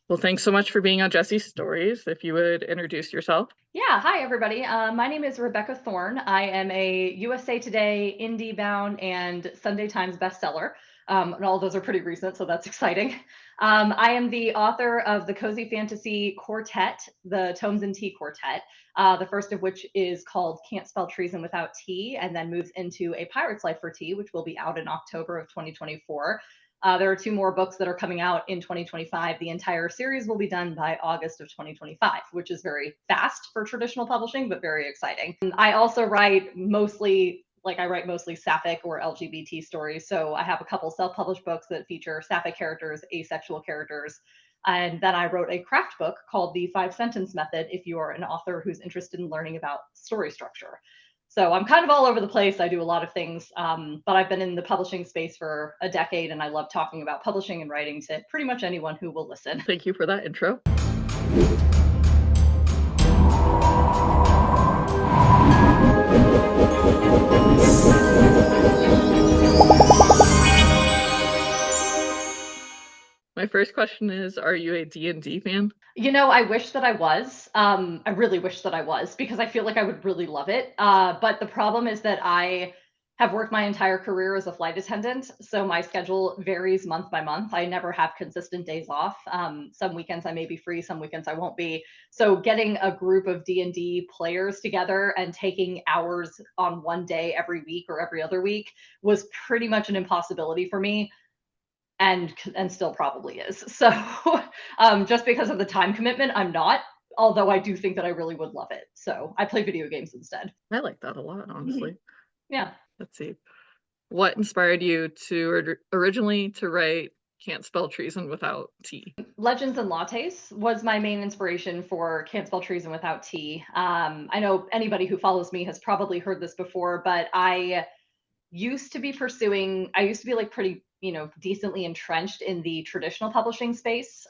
Well, thanks so much for being on Jessi Stories. If you would introduce yourself. Yeah, hi everybody. My name is Rebecca Thorn. I am a USA Today, Indie Bound, and Sunday Times bestseller. And all those are pretty recent, so that's exciting. I am the author of the Cozy Fantasy Quartet, the Tomes and Tea Quartet, the first of which is called Can't Spell Treason Without Tea, and then moves into A Pirate's Life for Tea, which will be out in October of 2024. There are two more books that are coming out in 2025. The entire series will be done by August of 2025, which is very fast for traditional publishing, but very exciting. I also write mostly sapphic or LGBT stories. So I have a couple self-published books that feature sapphic characters, asexual characters. And then I wrote a craft book called The 5 Sentence Method if you are an author who's interested in learning about story structure. So I'm kind of all over the place. I do a lot of things, but I've been in the publishing space for a decade, and I love talking about publishing and writing to pretty much anyone who will listen. Thank you for that intro. My first question is, are you a D&D fan? I wish that I was. I really wish that I was because I feel like I would really love it. But the problem is that I have worked my entire career as a flight attendant, so my schedule varies month by month. I never have consistent days off. Some weekends I may be free, some weekends I won't be. So getting a group of D&D players together and taking hours on one day every week or every other week was pretty much an impossibility for me and still probably is. So just because of the time commitment, I'm not. Although I do think that I really would love it. So I play video games instead. I like that a lot, Mhm. honestly. Yeah. Let's see. What inspired you to originally to write Can't Spell Treason Without Tea? Legends and Lattes was my main inspiration for Can't Spell Treason Without Tea. I know anybody who follows me has probably heard this before, but I used to be like pretty, decently entrenched in the traditional publishing space.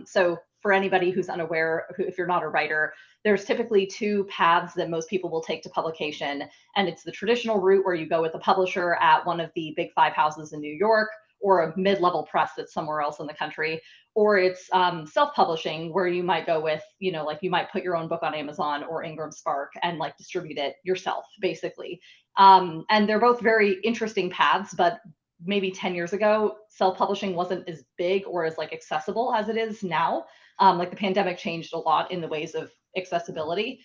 So for anybody who's unaware, if you're not a writer, there's typically two paths that most people will take to publication. And it's the traditional route where you go with a publisher at one of the big five houses in New York or a mid-level press that's somewhere else in the country, or it's self-publishing where you might go with, like you might put your own book on Amazon or Ingram Spark and like distribute it yourself, basically. And they're both very interesting paths, but maybe 10 years ago, self-publishing wasn't as big or as like accessible as it is now. Like the pandemic changed a lot in the ways of accessibility.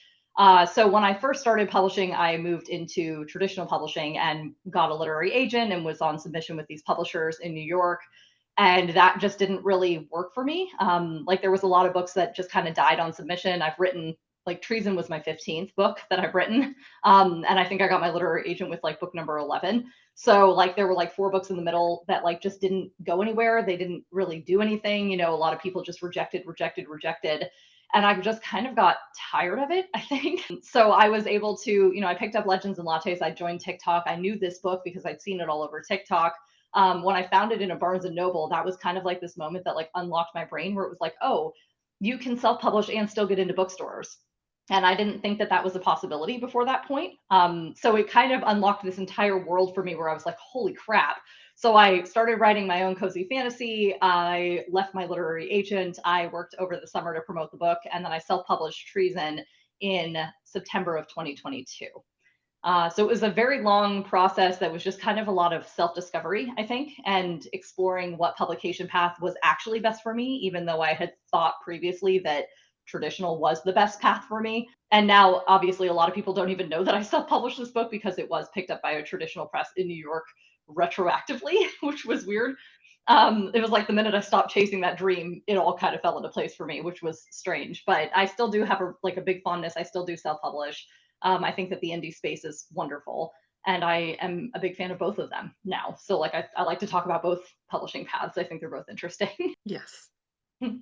So when I first started publishing, I moved into traditional publishing and got a literary agent and was on submission with these publishers in New York. And that just didn't really work for me. Like there was a lot of books that just kind of died on submission. I've written like Treason was my 15th book that I've written. And I think I got my literary agent with like book number 11. So like there were like four books in the middle that like just didn't go anywhere. They didn't really do anything. A lot of people just rejected. And I just kind of got tired of it, I think. So I was able to, I picked up Legends and Lattes. I joined TikTok. I knew this book because I'd seen it all over TikTok. When I found it in a Barnes and Noble, that was kind of like this moment that like unlocked my brain where it was like, oh, you can self-publish and still get into bookstores. And I didn't think that that was a possibility before that point. So it kind of unlocked this entire world for me where I was like, holy crap. So I started writing my own cozy fantasy. I left my literary agent. I worked over the summer to promote the book. And then I self-published Treason in September of 2022. So it was a very long process that was just kind of a lot of self-discovery, I think, and exploring what publication path was actually best for me, even though I had thought previously that traditional was the best path for me. And now, obviously, a lot of people don't even know that I self-published this book because it was picked up by a traditional press in New York retroactively, which was weird. It was like the minute I stopped chasing that dream, it all kind of fell into place for me, which was strange. But I still do have a big fondness. I still do self-publish. I think that the indie space is wonderful, and I am a big fan of both of them now. So like I like to talk about both publishing paths. I think they're both interesting. Yes,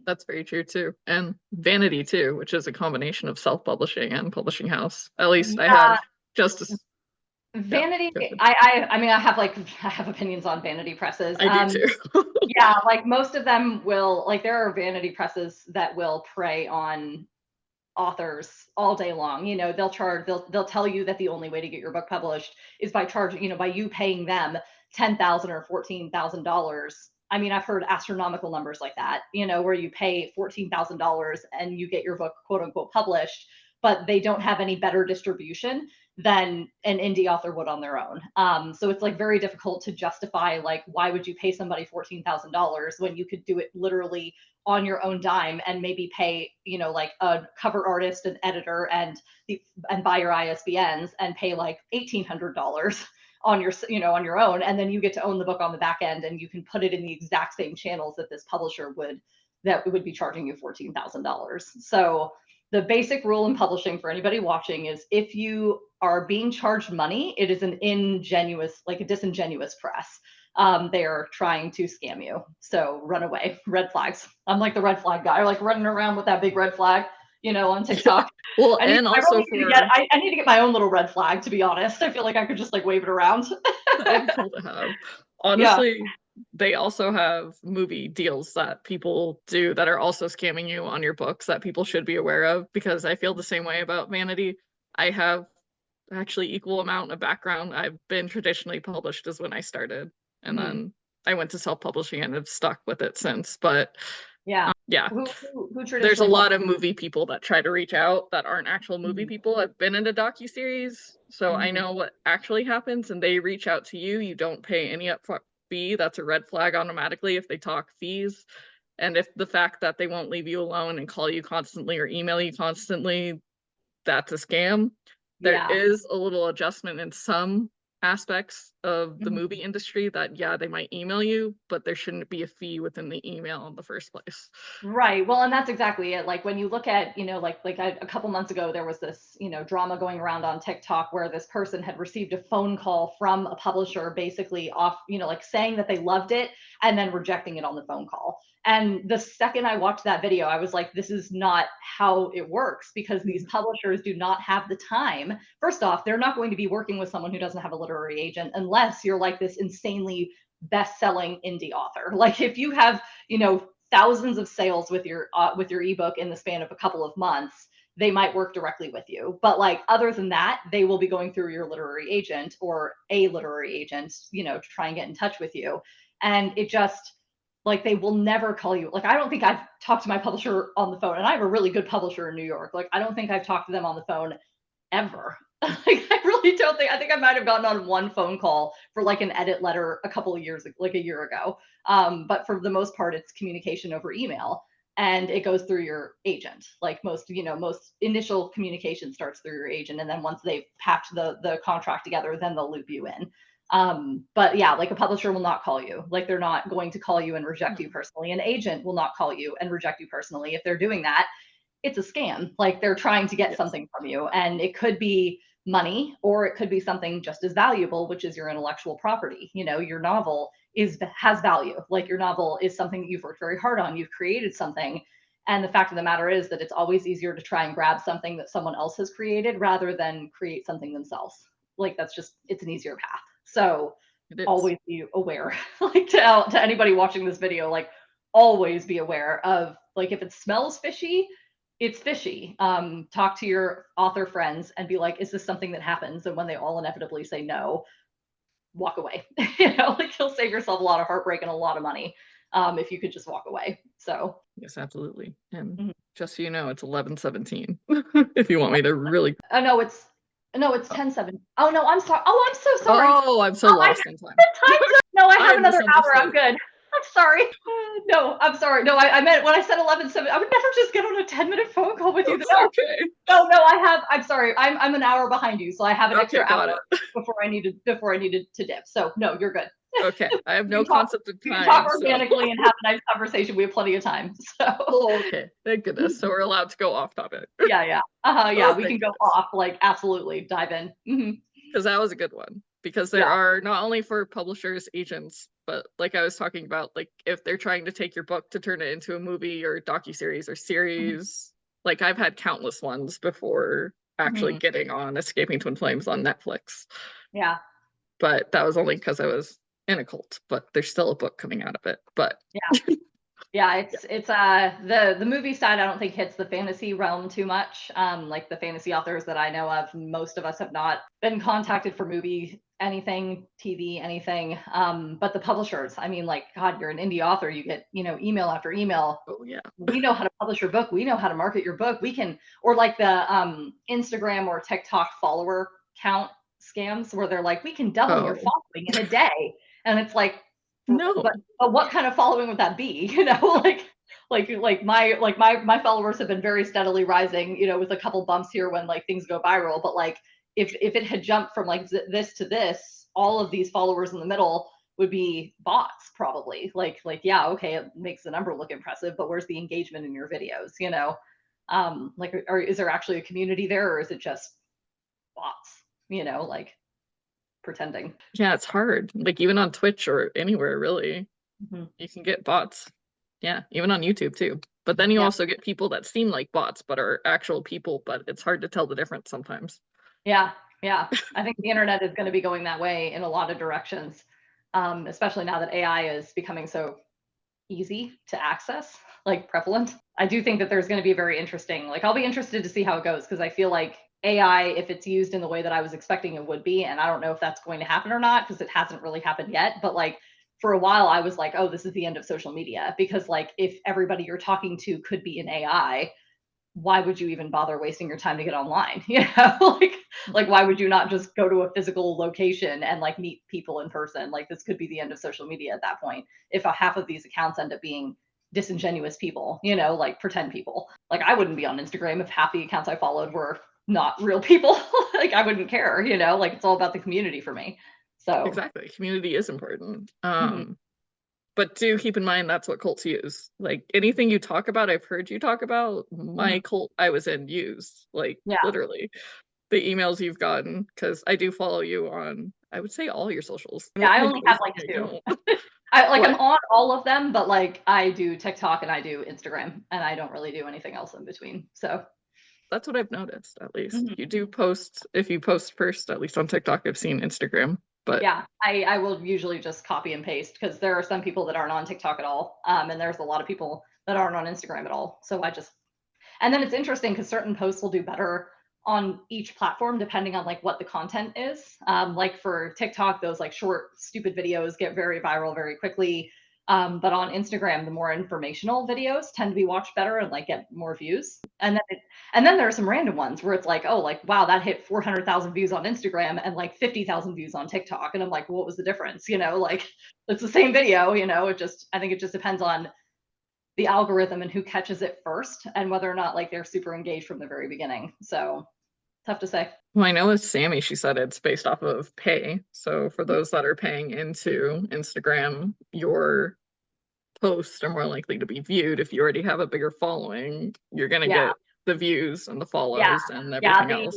that's very true too. And Vanity too, which is a combination of self-publishing and publishing house. At least I Yeah, have Justice. Yeah, Vanity. go ahead. I mean, I have opinions on vanity presses. I do too. Yeah, like most of them will like there are vanity presses that will prey on authors all day long. They'll tell you that the only way to get your book published is by charging, by you paying them $10,000 or $14,000 I mean, I've heard astronomical numbers like that, you know, where you pay $14,000 and you get your book quote unquote published, but they don't have any better distribution than an indie author would on their own. So it's like very difficult to justify, like, why would you pay somebody $14,000 when you could do it literally on your own dime and maybe pay, you know, like a cover artist, an editor, and buy your ISBNs and pay like $1,800 on your, you know, on your own, and then you get to own the book on the back end, and you can put it in the exact same channels that this publisher would be charging you $14,000. So the basic rule in publishing for anybody watching is, if you are being charged money, it is an ingenuous, like a disingenuous press. They are trying to scam you. So run away. Red flags. I'm like the red flag guy, like running around with that big red flag, you know, on TikTok. Well, and also I need to get my own little red flag, to be honest. I feel like I could just like wave it around. that'd be cool to have. Honestly, they also have movie deals that people do that are also scamming you on your books that people should be aware of, because I feel the same way about Vanity. I have actually equal amount of background. I've been traditionally published as when I started, and then I went to self-publishing and have stuck with it since. But yeah, who there's a lot of movie people that try to reach out that aren't actual movie people. I've been in a docu-series, so I know what actually happens, and they reach out to you. You don't pay any upfront fee. That's a red flag automatically if they talk fees. And if the fact that they won't leave you alone and call you constantly or email you constantly, that's a scam. There is a little adjustment in some aspects of the movie industry that, yeah, they might email you, but there shouldn't be a fee within the email in the first place. Right. Well, and that's exactly it. Like when you look at, you know, a couple months ago, there was this, you know, drama going around on TikTok where this person had received a phone call from a publisher, basically off, you know, like saying that they loved it and then rejecting it on the phone call. And the second I watched that video, I was like, this is not how it works, because these publishers do not have the time. First off, they're not going to be working with someone who doesn't have a literary agent unless you're like this insanely best-selling indie author. Like if you have, you know, thousands of sales with your ebook in the span of a couple of months, they might work directly with you. But like other than that, they will be going through your literary agent or a literary agent, you know, to try and get in touch with you. And it just, like, they will never call you. Like, I don't think I've talked to my publisher on the phone, and I have a really good publisher in New York. Like, I don't think I've talked to them on the phone ever. Like, I really don't think. I think I might have gotten on one phone call for like an edit letter a couple of years, like a year ago. But for the most part, it's communication over email, and it goes through your agent. Like most, you know, most initial communication starts through your agent, and then once they've packed the contract together, then they'll loop you in. But yeah, like a publisher will not call you. Like they're not going to call you and reject you personally. An agent will not call you and reject you personally. If they're doing that, it's a scam. Like they're trying to get something from you, and it could be money, or it could be something just as valuable, which is your intellectual property. You know, your novel has value. Like your novel is something that you've worked very hard on. You've created something. And the fact of the matter is that it's always easier to try and grab something that someone else has created rather than create something themselves. Like that's just, it's an easier path. So always be aware, like to anybody watching this video, like always be aware of, like, if it smells fishy, it's fishy. Talk to your author friends and be like, is this something that happens? And when they all inevitably say no, walk away. You know, like you'll save yourself a lot of heartbreak and a lot of money if you could just walk away. So yes, absolutely. And just so you know, it's 11:17. If you want me to really. No, it's 10:07. Oh no, I'm sorry. Oh, I'm so sorry. Oh, I'm so lost in time. No, I have another hour. I'm good. I'm sorry. No, I'm sorry. No, I meant when I said 11:07, I would never just get on a 10-minute phone call with you. Okay. No, I'm sorry. I'm an hour behind you, so I have an extra hour before I needed to dip. So no, you're good. Okay, I have no concept of time. We can talk organically and have a nice conversation. We have plenty of time. So okay, thank goodness. So we're allowed to go off topic. Yeah. Yeah, we can go off, like, absolutely dive in. Because that was a good one. Because there are not only for publishers, agents, but like I was talking about, like if they're trying to take your book to turn it into a movie or docu-series or series, like I've had countless ones before actually getting on Escaping Twin Flames on Netflix. Yeah. But that was only because I was in a cult, but there's still a book coming out of it. But yeah, it's the movie side I don't think hits the fantasy realm too much. Like the fantasy authors that I know of, most of us have not been contacted for movie anything TV, anything. But the publishers, I mean, like, God, you're an indie author, you get, email after email. Oh yeah. We know how to publish your book. We know how to market your book. We can, or like the Instagram or TikTok follower count scams where they're like, we can double your following in a day. And it's like, no, but what kind of following would that be? Like my followers have been very steadily rising, with a couple bumps here when like things go viral. But like if it had jumped from like this to this, all of these followers in the middle would be bots probably. Like yeah, okay, it makes the number look impressive, but where's the engagement in your videos? Is there actually a community there, or is it just bots? Like pretending. Yeah, it's hard. Like even on Twitch or anywhere really, you can get bots. Yeah, even on YouTube too. But then you also get people that seem like bots but are actual people, but it's hard to tell the difference sometimes. Yeah. I think the internet is going to be going that way in a lot of directions, especially now that AI is becoming so easy to access, like prevalent. I do think that there's going to be very interesting, like I'll be interested to see how it goes, because I feel like AI, if it's used in the way that I was expecting it would be, and I don't know if that's going to happen or not, because it hasn't really happened yet, but like for a while I was like, oh, this is the end of social media, because like if everybody you're talking to could be an AI, why would you even bother wasting your time to get online? Like why would you not just go to a physical location and like meet people in person? Like this could be the end of social media at that point, if a half of these accounts end up being disingenuous people, like pretend people. Like I wouldn't be on Instagram if half the accounts I followed were not real people. Like I wouldn't care, like it's all about the community for me. So exactly, community is important. But do keep in mind that's what cults use. Like anything you talk about, I've heard you talk about, my cult I was in used. Like literally the emails you've gotten, because I do follow you on, I would say, all your socials. Yeah, I only have like 2. I'm on all of them, but like I do TikTok and I do Instagram, and I don't really do anything else in between. So that's what I've noticed, at least. You do post, if you post first, at least on TikTok, I've seen Instagram. But yeah, I will usually just copy and paste, because there are some people that aren't on TikTok at all. And there's a lot of people that aren't on Instagram at all. So and then it's interesting because certain posts will do better on each platform depending on like what the content is. Like for TikTok, those like short, stupid videos get very viral very quickly. But on Instagram, the more informational videos tend to be watched better and like get more views. And then there are some random ones where it's like, oh, like, wow, that hit 400,000 views on Instagram and like 50,000 views on TikTok. And I'm like, well, what was the difference? Like it's the same video, I think it just depends on the algorithm and who catches it first, and whether or not like they're super engaged from the very beginning. So tough to say. Well, I know with Sammy, she said it's based off of pay. So for those that are paying into Instagram, your posts are more likely to be viewed. If you already have a bigger following, you're going to get the views and the follows and everything else.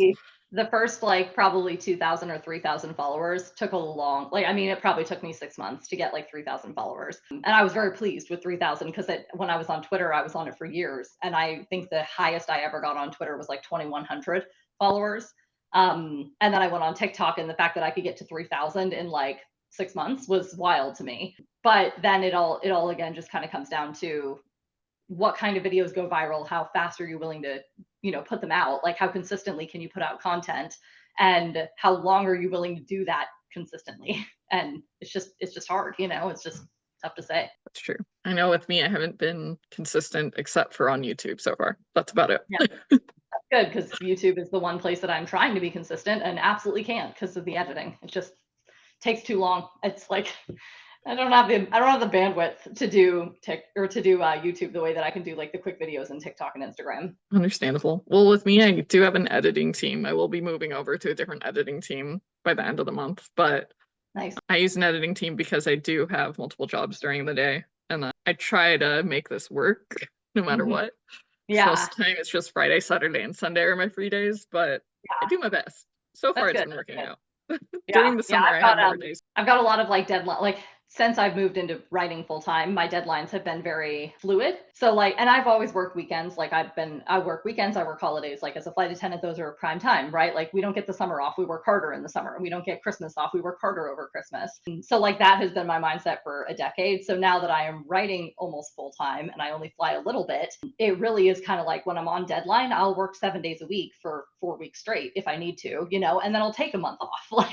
The first like probably 2,000 or 3,000 followers took a long, like, I mean, it probably took me 6 months to get like 3,000 followers. And I was very pleased with 3,000, because when I was on Twitter, I was on it for years. And I think the highest I ever got on Twitter was like 2,100 followers. And then I went on TikTok, and the fact that I could get to 3,000 in like 6 months was wild to me. But then it all again just kind of comes down to what kind of videos go viral, how fast are you willing to put them out, like how consistently can you put out content, and how long are you willing to do that consistently. And it's just hard, it's just tough to say. That's true. I know with me, I haven't been consistent except for on YouTube so far. That's about it. Yeah. That's good, because YouTube is the one place that I'm trying to be consistent and absolutely can't because of the editing. It just takes too long. It's like I don't have the bandwidth to do YouTube the way that I can do like the quick videos in TikTok and Instagram. Understandable. Well, with me, I do have an editing team. I will be moving over to a different editing team by the end of the month, but nice. I use an editing team because I do have multiple jobs during the day, and I try to make this work no matter what. Yeah. Most of the time it's just Friday, Saturday, and Sunday are my free days, but I do my best. So far, it's been working out. During the summer, I have more days. I've got a lot of like deadline, like since I've moved into writing full time, my deadlines have been very fluid. So like, and I've always worked weekends. Like I work weekends, I work holidays. Like as a flight attendant, those are prime time, right? Like we don't get the summer off, we work harder in the summer. We don't get Christmas off, we work harder over Christmas. And so like that has been my mindset for a decade. So now that I am writing almost full time and I only fly a little bit, it really is kind of like when I'm on deadline, I'll work 7 days a week for 4 weeks straight if I need to, and then I'll take a month off.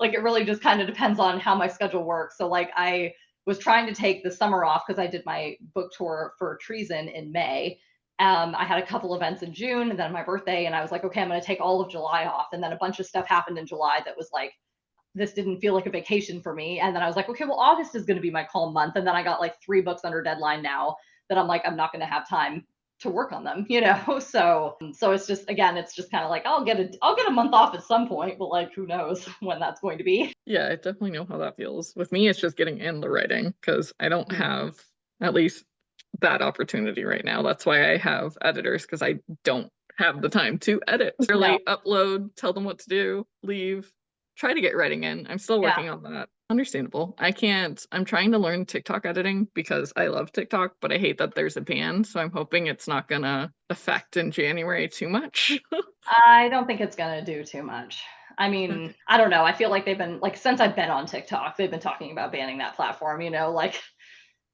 Like it really just kind of depends on how my schedule works. So like I was trying to take the summer off because I did my book tour for Treason in May. I had a couple events in June and then my birthday, and I was like, okay, I'm going to take all of July off. And then a bunch of stuff happened in July that was like, this didn't feel like a vacation for me. And then I was like, okay, well, August is going to be my calm month. And then I got like 3 books under deadline now that I'm like, I'm not going to have time to work on them, So it's just, again, it's just kind of like I'll get a month off at some point, but like who knows when that's going to be. Yeah, I definitely know how that feels. With me, it's just getting in the writing because I don't have at least that opportunity right now. That's why I have editors, because I don't have the time to edit, really upload, tell them what to do, leave, try to get writing in. I'm still working on that. Understandable. I'm trying to learn TikTok editing because I love TikTok, but I hate that there's a ban. So I'm hoping it's not gonna affect in January too much. I don't think it's gonna do too much. I mean, I don't know. I feel like they've been like, since I've been on TikTok, they've been talking about banning that platform,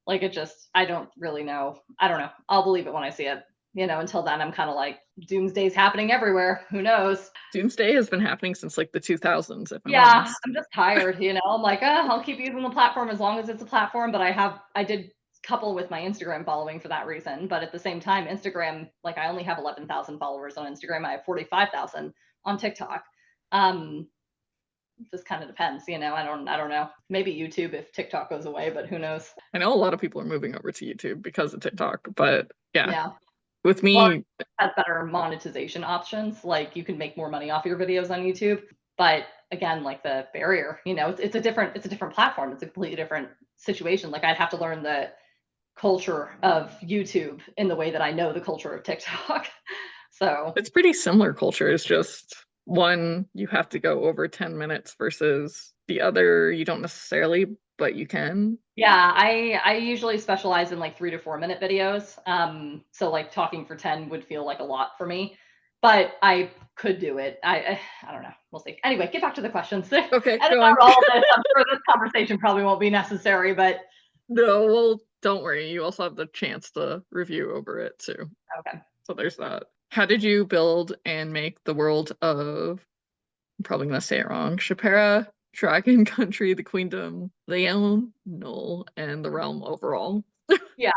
like it just, I don't really know. I don't know. I'll believe it when I see it. Until then, I'm kind of like, doomsday's happening everywhere. Who knows? Doomsday has been happening since like the 2000s, if I'm Yeah, honest. I'm just tired, I'm like, I'll keep using the platform as long as it's a platform, but I did couple with my Instagram following for that reason. But at the same time, Instagram, like I only have 11,000 followers on Instagram. I have 45,000 on TikTok. Just kind of depends, I don't know. Maybe YouTube if TikTok goes away, but who knows? I know a lot of people are moving over to YouTube because of TikTok, but Yeah. With me, well, it has better monetization options. Like you can make more money off your videos on YouTube, but again, like the barrier, it's a different platform. It's a completely different situation. Like I'd have to learn the culture of YouTube in the way that I know the culture of TikTok. So it's pretty similar culture. It's just one, you have to go over 10 minutes versus the other, you don't necessarily, but you can. yeah, I usually specialize in like 3 to 4 minute videos. So like talking for 10 would feel like a lot for me, but I could do it. I don't know. We'll see. Anyway, get back to the questions. Okay, Edit go out on. all this. I'm sure this conversation probably won't be necessary, but No, well, don't worry. You also have the chance to review over it too. okay. So there's that. How did you build and make the world of, I'm probably going to say it wrong, Shapera, Dragon Country, the Queendom, Leon, Null, and the realm overall? Yeah.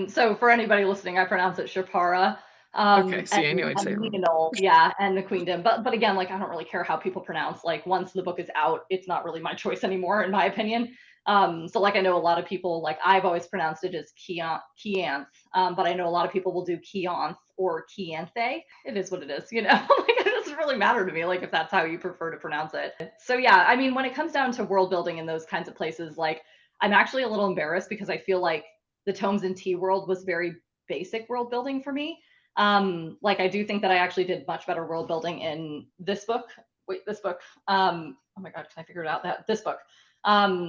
So for anybody listening, I pronounce it Shapara. Okay, see, I knew I'd say it wrong. Leonol, yeah, and the Queendom. But again, like I don't really care how people pronounce. Like once the book is out, it's not really my choice anymore, in my opinion. So like I know a lot of people, like I've always pronounced it as Keanth, but I know a lot of people will do Keonth or Keanthe. It is what it is, like it doesn't really matter to me, like if that's how you prefer to pronounce it. So yeah, I mean, when it comes down to world building in those kinds of places, like I'm actually a little embarrassed because I feel like the Tomes and Tea world was very basic world building for me. Like I do think that I actually did much better world building in this book. This book. Oh my God, can I figure it out? This book.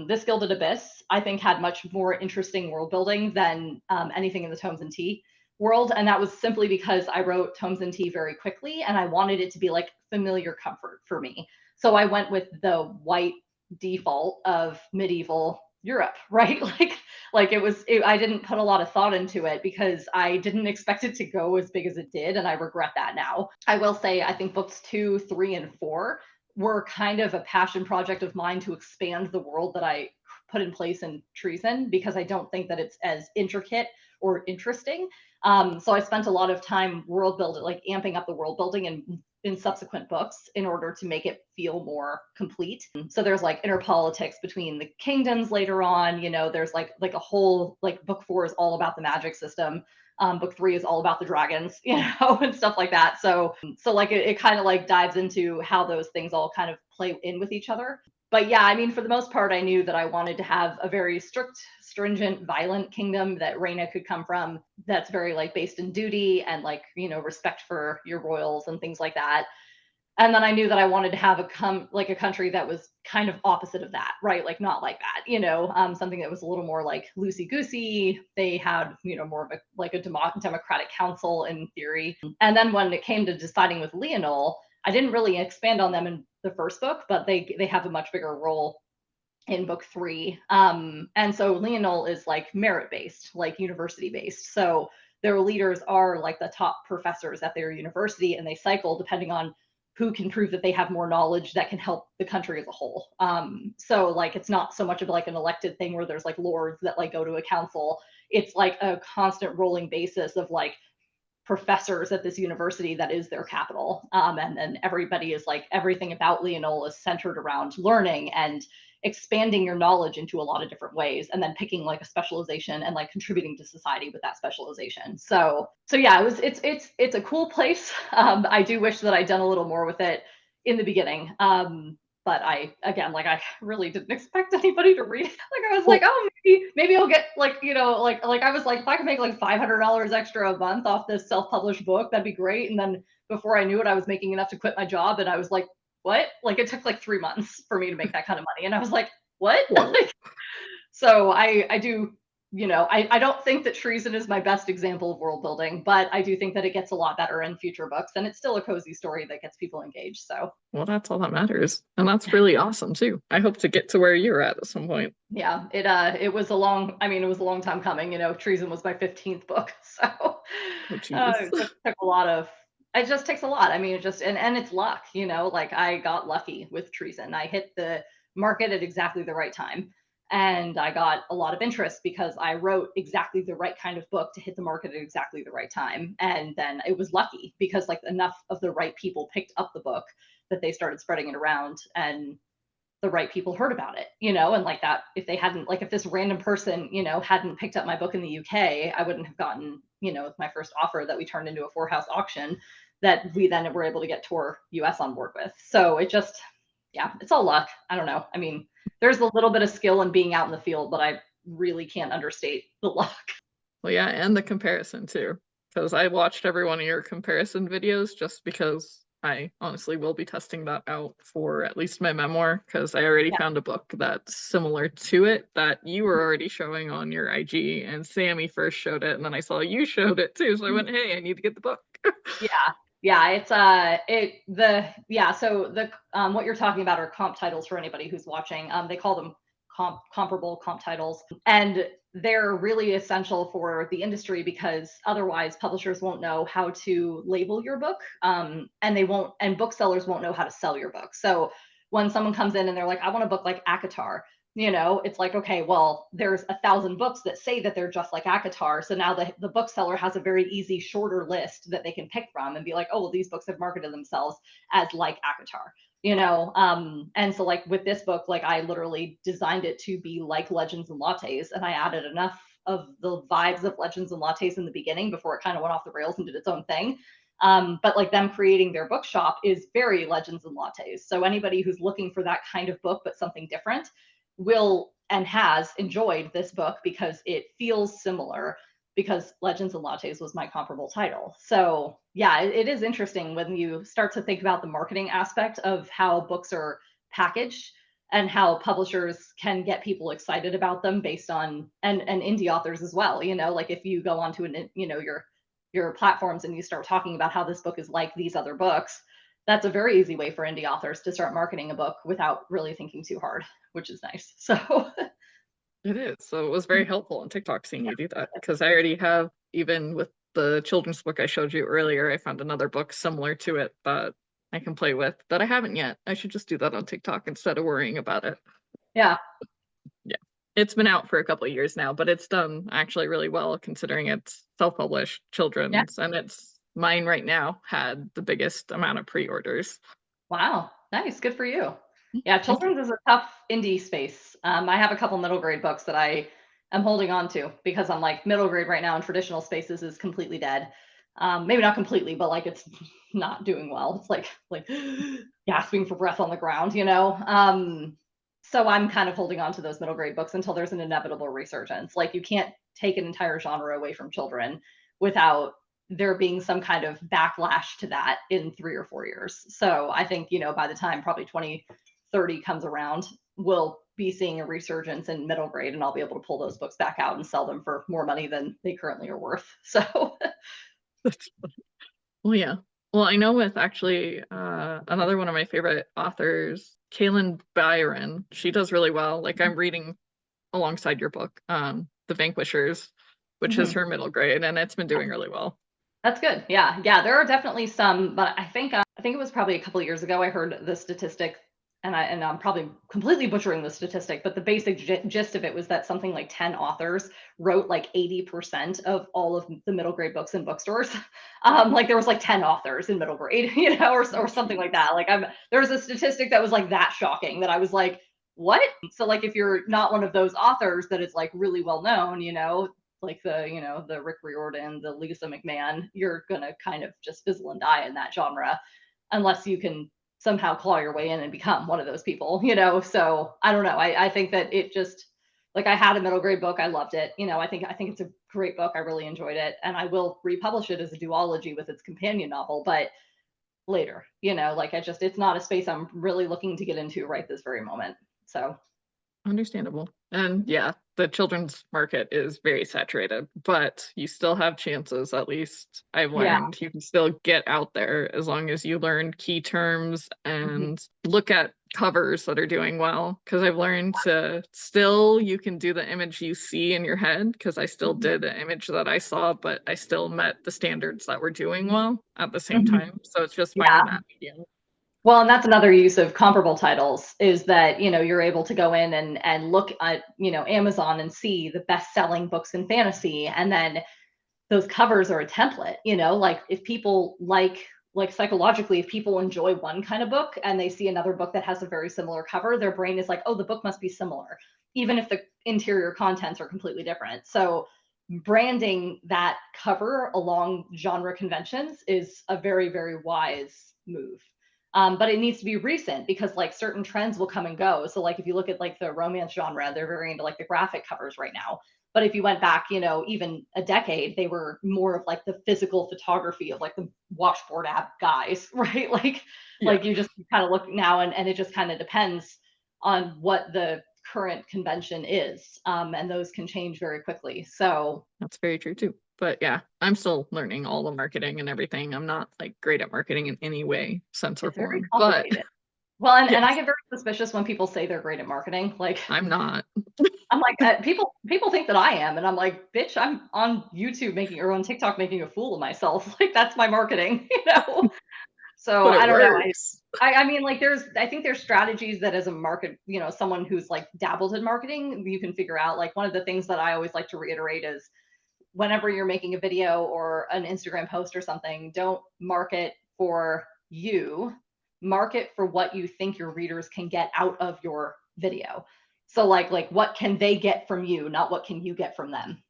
This Gilded Abyss, I think, had much more interesting world building than anything in the Tomes and Tea world. And that was simply because I wrote Tomes and Tea very quickly and I wanted it to be like familiar comfort for me. So I went with the white default of medieval Europe, right? Like I didn't put a lot of thought into it because I didn't expect it to go as big as it did. And I regret that now. I will say, I think books 2, 3, and 4 were kind of a passion project of mine to expand the world that I put in place in Treason, because I don't think that it's as intricate or interesting. So I spent a lot of time world building, like amping up the world building in subsequent books in order to make it feel more complete. So there's like inner politics between the kingdoms later on, there's like a whole, like book 4 is all about the magic system. Book 3 is all about the dragons, and stuff like that. So like it kind of like dives into how those things all kind of play in with each other. But yeah, I mean, for the most part, I knew that I wanted to have a very strict, stringent, violent kingdom that Reyna could come from, that's very like based in duty and like, respect for your royals and things like that. And then I knew that I wanted to have a country that was kind of opposite of that, right? Like not like that, something that was a little more like loosey goosey. They had, more of a democratic council in theory. And then when it came to deciding with Leonel, I didn't really expand on them in the first book, but they have a much bigger role in book 3. And so Leonel is like merit based, like university based. So their leaders are like the top professors at their university, and they cycle depending on who can prove that they have more knowledge that can help the country as a whole. So like it's not so much of like an elected thing where there's like lords that like go to a council. It's like a constant rolling basis of like professors at this university that is their capital. And then everybody is like, everything about Leonel is centered around learning and expanding your knowledge into a lot of different ways, and then picking like a specialization and like contributing to society with that specialization. So yeah, it's a cool place. I do wish that I'd done a little more with it in the beginning. But I really didn't expect anybody to read it. Like I was like, oh, maybe I'll get like, I was like, if I could make like $500 extra a month off this self-published book, that'd be great. And then before I knew it, I was making enough to quit my job, and I was like, what? Like it took like 3 months for me to make that kind of money. And I was like, what? So I do, I don't think that Treason is my best example of world building, but I do think that it gets a lot better in future books, and it's still a cozy story that gets people engaged. So well, that's all that matters. And that's really awesome too. I hope to get to where you're at some point. Yeah, it was a long time coming. Treason was my 15th book. So it just took a lot of, it just takes a lot. I mean, it just, and it's luck, like I got lucky with Treason. I hit the market at exactly the right time. And I got a lot of interest because I wrote exactly the right kind of book to hit the market at exactly the right time. And then it was lucky because like enough of the right people picked up the book that they started spreading it around, and the right people heard about it, and like that, if they hadn't, like if this random person, hadn't picked up my book in the UK, I wouldn't have gotten, my first offer that we turned into a 4-house auction that we then were able to get tour US on board with. So it just, yeah, it's all luck. I don't know. I mean, there's a little bit of skill in being out in the field, but I really can't understate the luck. Well, yeah, and the comparison too, because I watched every one of your comparison videos just because I honestly will be testing that out for at least my memoir, because I already found a book that's similar to it that you were already showing on your IG, and Sammy first showed it, and then I saw you showed it too, so I went, hey, I need to get the book. Yeah, it's so the what you're talking about are comp titles for anybody who's watching. They call them comparable comp titles, and they're really essential for the industry because otherwise publishers won't know how to label your book, and booksellers won't know how to sell your book. So when someone comes in and they're like, I want a book like ACOTAR, it's like, okay, well, there's 1,000 books that say that they're just like ACOTAR. So now the bookseller has a very easy, shorter list that they can pick from and be like, oh, well, these books have marketed themselves as like ACOTAR. And so like with this book, like I literally designed it to be like Legends and Lattes, and I added enough of the vibes of Legends and Lattes in the beginning before it kind of went off the rails and did its own thing. But like them creating their bookshop is very Legends and Lattes. So anybody who's looking for that kind of book, but something different, will and has enjoyed this book because it feels similar, because Legends and Lattes was my comparable title. So yeah, it is interesting when you start to think about the marketing aspect of how books are packaged and how publishers can get people excited about them based on, and indie authors as well. Like if you go onto your platforms and you start talking about how this book is like these other books, that's a very easy way for indie authors to start marketing a book without really thinking too hard, which is nice. So It is. So it was very helpful on TikTok seeing you do that, because I already have, even with the children's book I showed you earlier, I found another book similar to it that I can play with that I haven't yet. I should just do that on TikTok instead of worrying about it. Yeah. Yeah. It's been out for a couple of years now, but it's done actually really well considering it's self-published children's, and it's mine right now had the biggest amount of pre-orders. Wow. Nice. Good for you. Yeah, children's is a tough indie space. I have a couple middle grade books that I am holding on to because I'm like, middle grade right now in traditional spaces is completely dead. Maybe not completely, but like it's not doing well. It's like gasping for breath on the ground, so I'm kind of holding on to those middle grade books until there's an inevitable resurgence. Like you can't take an entire genre away from children without there being some kind of backlash to that in 3 or 4 years. So I think, by the time probably 2030 comes around, we'll be seeing a resurgence in middle grade, and I'll be able to pull those books back out and sell them for more money than they currently are worth. So Well, yeah. Well, I know with actually another one of my favorite authors, Kaylin Byron, she does really well. Like I'm reading alongside your book, The Vanquishers, which is Mhm. her middle grade, and it's been doing really well. That's good. Yeah, yeah. There are definitely some, but I think it was probably a couple of years ago I heard the statistic, and I'm probably completely butchering the statistic, but the basic gist of it was that something like 10 authors wrote like 80% of all of the middle grade books in bookstores. Like there was like 10 authors in middle grade, Oh, or something like jeez. that. Like there was a statistic that was like that shocking that I was like, what? So like if you're not one of those authors that is like really well known, like the Rick Riordan, the Lisa McMahon, you're gonna kind of just fizzle and die in that genre unless you can somehow claw your way in and become one of those people. So I don't know. I think that it just, like, I had a middle grade book, I loved it. I think it's a great book. I really enjoyed it. And I will republish it as a duology with its companion novel, but later, like it's not a space I'm really looking to get into right this very moment. So Understandable. And yeah, the children's market is very saturated, but you still have chances, at least I've yeah. learned. You can still get out there as long as you learn key terms Mhm. and look at covers that are doing well. Because I've learned to still, you can do the image you see in your head, because I still Mhm. did the image that I saw, but I still met the standards that were doing well at the same Mhm. time. So it's just Yeah. finding that medium. Well, and that's another use of comparable titles, is that, you're able to go in and look at, Amazon and see the best-selling books in fantasy, and then those covers are a template, like if people like psychologically, if people enjoy one kind of book and they see another book that has a very similar cover, their brain is like, oh, the book must be similar, even if the interior contents are completely different. So branding that cover along genre conventions is a very, very wise move. But it needs to be recent, because like certain trends will come and go. So like if you look at like the romance genre, they're very into like the graphic covers right now. But if you went back, even a decade, they were more of like the physical photography of like the washboard app guys, right? Yeah, Like you just kind of look now, and it just kind of depends on what the current convention is. And those can change very quickly. So that's very true too. But yeah, I'm still learning all the marketing and everything. I'm not like great at marketing in any way, sense, or it's very form. But complicated. Well, and I yes, get very suspicious when people say they're great at marketing. Like I'm not. I'm like, people think that I am, and I'm like, bitch, I'm on YouTube making, or on TikTok making a fool of myself. Like that's my marketing, So But I it don't know. works. I mean, like, I think there's strategies that as a market, someone who's like dabbled in marketing, you can figure out. Like one of the things that I always like to reiterate is, whenever you're making a video or an Instagram post or something, don't market for you, market for what you think your readers can get out of your video. So like what can they get from you, not what can you get from them.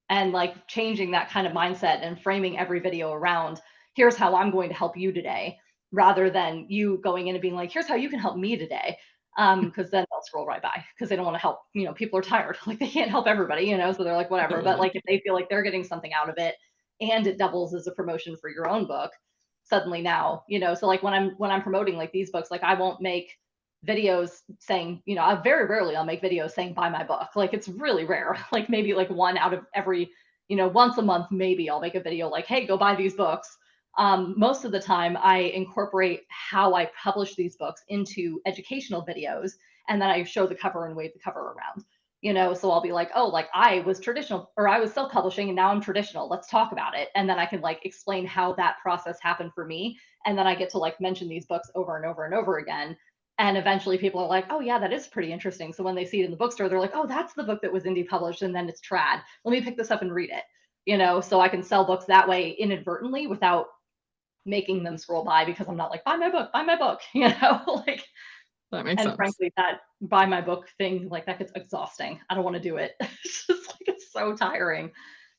And like changing that kind of mindset and framing every video around, here's how I'm going to help you today, rather than you going in and being like, here's how you can help me today. Because then they'll scroll right by, because they don't want to help. People are tired. Like they can't help everybody, so they're like, whatever. But Totally. like if they feel like they're getting something out of it, and it doubles as a promotion for your own book, suddenly now, so like when I'm promoting like these books, like I won't make videos saying, I very rarely I'll make videos saying buy my book. Like it's really rare. Like maybe like one out of every, once a month, maybe I'll make a video like, hey, go buy these books. Most of the time I incorporate how I publish these books into educational videos, and then I show the cover and wave the cover around. So I'll be like, oh, like I was traditional, or I was self-publishing and now I'm traditional, let's talk about it. And then I can like explain how that process happened for me, and then I get to like mention these books over and over and over again. And eventually people are like, oh yeah, that is pretty interesting. So when they see it in the bookstore, they're like, oh, that's the book that was indie published and then it's trad, let me pick this up and read it. So I can sell books that way inadvertently without making them scroll by, because I'm not like, buy my book, like. That makes And sense. frankly, that buy my book thing, like that gets exhausting. I don't want to do it. It's just like, it's so tiring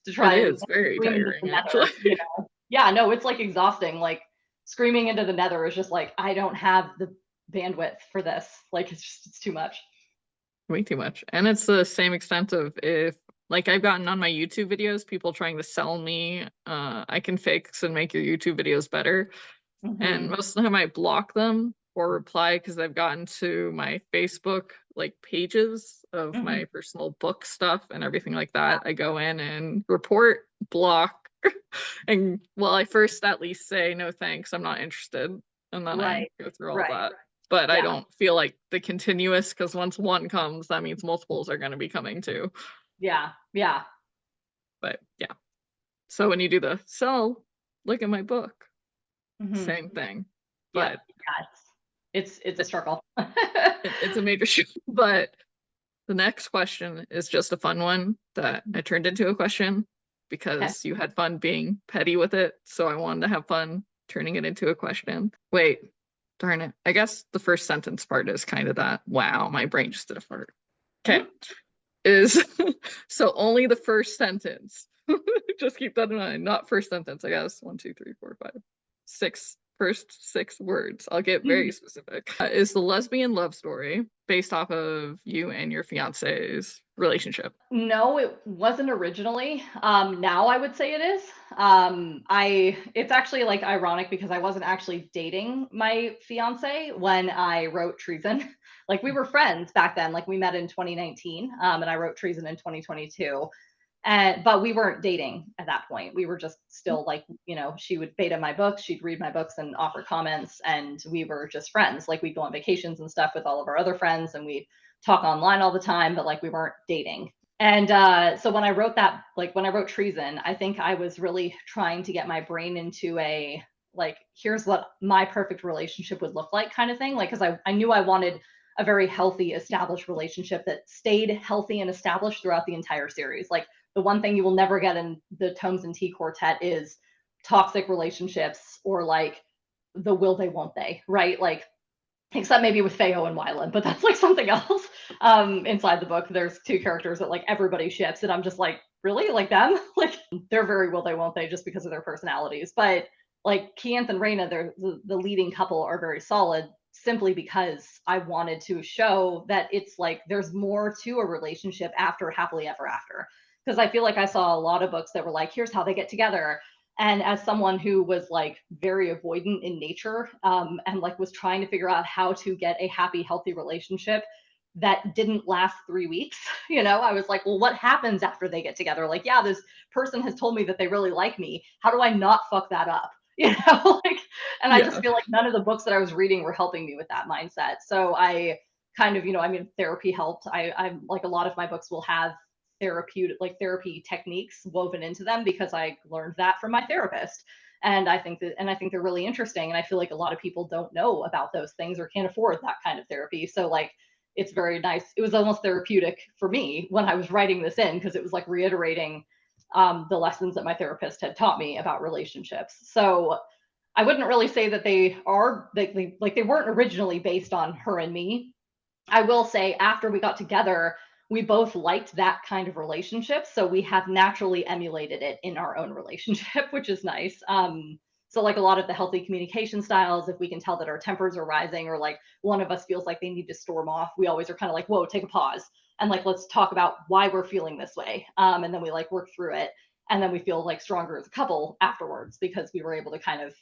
to It try and is very scream into the tiring, actually. nether. Yeah, no, it's like exhausting. Like screaming into the nether is just like, I don't have the bandwidth for this. Like it's too much. Way too much. And it's the same extent of if Like, I've gotten on my YouTube videos, people trying to sell me, I can fix and make your YouTube videos better. And most of the time I block them or reply because I've gotten to my Facebook like pages of my personal book stuff and everything like that. I go in and report, block, and well, I first at least say no thanks, I'm not interested. And then I Right. go through all Right. that. But I Yeah. don't feel like the continuous, because once one comes, that means multiples are going to be coming too. Yeah. Yeah. But yeah. So when you do the sell, look at my book, same thing. Yeah. But Yeah. It's a struggle. it's a major shift. But the next question is just a fun one that I turned into a question Okay. because you had fun being petty with it. So I wanted to have fun turning it into a question. Wait, darn it. I guess the first sentence part is kind of that. Wow, my brain just did a fart. Okay. Is so only the first sentence. Just keep that in mind. Not first sentence, I guess. 1, 2, 3, 4, 5, 6. First 6 words. I'll get very specific. Is the lesbian love story based off of you and your fiance's relationship? No, it wasn't originally. Now I would say it is. It's actually like ironic because I wasn't actually dating my fiance when I wrote Treason. Like we were friends back then. Like we met in 2019, and I wrote Treason in 2022. But we weren't dating at that point. We were just still like, she would beta my books, she'd read my books and offer comments, and we were just friends. Like we'd go on vacations and stuff with all of our other friends, and we'd talk online all the time, but like we weren't dating. And so when I wrote that, like when I wrote Treason, I think I was really trying to get my brain into a like, here's what my perfect relationship would look like kind of thing. Like, because I knew I wanted a very healthy, established relationship that stayed healthy and established throughout the entire series. Like, the one thing you will never get in the Tomes and Tea Quartet is toxic relationships or like the will they, won't they, right? Like, except maybe with Feo and Wylan, but that's like something else. Inside the book, there's 2 characters that like everybody ships, and I'm just like, really? Like them? Like, they're very will they, won't they, just because of their personalities. But like Keanth and Raina, they're the leading couple, are very solid simply because I wanted to show that it's like there's more to a relationship after happily ever after. Because I feel like I saw a lot of books that were like, here's how they get together. And as someone who was like very avoidant in nature, and like was trying to figure out how to get a happy, healthy relationship that didn't last 3 weeks, I was like, well, what happens after they get together? Like, yeah, this person has told me that they really like me. How do I not fuck that up? Like, and I just Yeah. feel like none of the books that I was reading were helping me with that mindset. So I kind of, therapy helped. I'm like, a lot of my books will have therapy techniques woven into them because I learned that from my therapist. And I think they're really interesting. And I feel like a lot of people don't know about those things or can't afford that kind of therapy. So like, it's very nice. It was almost therapeutic for me when I was writing this in, because it was like reiterating the lessons that my therapist had taught me about relationships. So I wouldn't really say that they weren't originally based on her and me. I will say after we got together, we both liked that kind of relationship. So we have naturally emulated it in our own relationship, which is nice. So like a lot of the healthy communication styles, if we can tell that our tempers are rising or like one of us feels like they need to storm off, we always are kind of like, whoa, take a pause. And like, let's talk about why we're feeling this way. And then we like work through it. And then we feel like stronger as a couple afterwards because we were able to kind of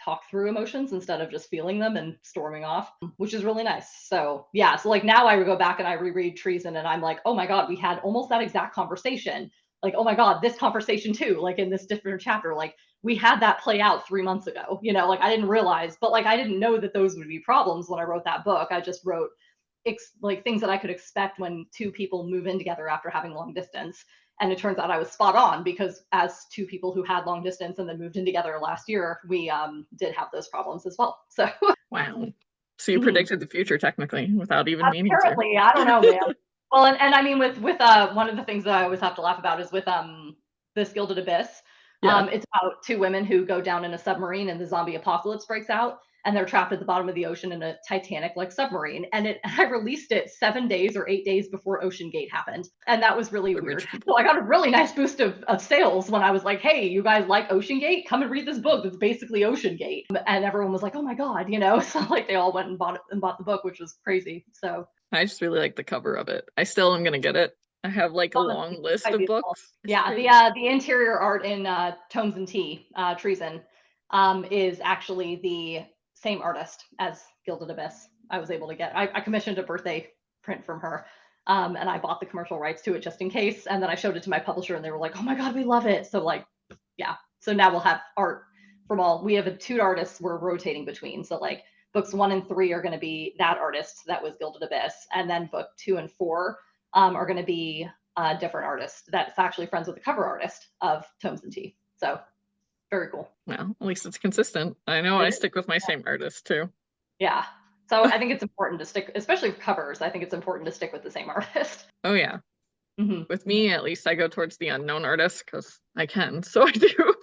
talk through emotions instead of just feeling them and storming off, which is really nice. So yeah, so like now I would go back and I reread Treason and I'm like, oh my God, we had almost that exact conversation. Like, oh my God, this conversation too, like in this different chapter, like we had that play out 3 months ago, like I didn't realize, but like I didn't know that those would be problems when I wrote that book. I just wrote like things that I could expect when 2 people move in together after having long distance. And it turns out I was spot on because as 2 people who had long distance and then moved in together last year, we did have those problems as well. So Wow. So you predicted the future technically without even meaning to. apparently, I don't know, man. Well, and I mean with one of the things that I always have to laugh about is with this Gilded Abyss. Yeah. It's about 2 women who go down in a submarine and the zombie apocalypse breaks out and they're trapped at the bottom of the ocean in a Titanic like submarine. And I released it 7 days or 8 days before Ocean Gate happened. And that was really weird. So I got a really nice boost of sales when I was like, hey, you guys like Ocean Gate? Come and read this book. It's basically Ocean Gate. And everyone was like, oh my God, So like they all went and bought the book, which was crazy. So I just really like the cover of it. I still am gonna get it. I have like a Honestly, long it's list quite of beautiful. books. It's Yeah, crazy. the interior art in Tomes and Tea, Treason, is actually the same artist as Gilded Abyss. I was able to get. I commissioned a birthday print from her, and I bought the commercial rights to it just in case. And then I showed it to my publisher, and they were like, "Oh my god, we love it!" So like, yeah. So now we'll have art from all. We have two artists we're rotating between. So like, books 1 and 3 are going to be that artist that was Gilded Abyss, and then book 2 and 4 are going to be a different artist that's actually friends with the cover artist of Tomes and Tea. So very cool. Well, at least it's consistent. I know I stick with my same artist too. Yeah. So I think it's important to stick, especially for covers. I think it's important to stick with the same artist. Oh yeah. Mm-hmm. With me, at least I go towards the unknown artist because I can, so I do. So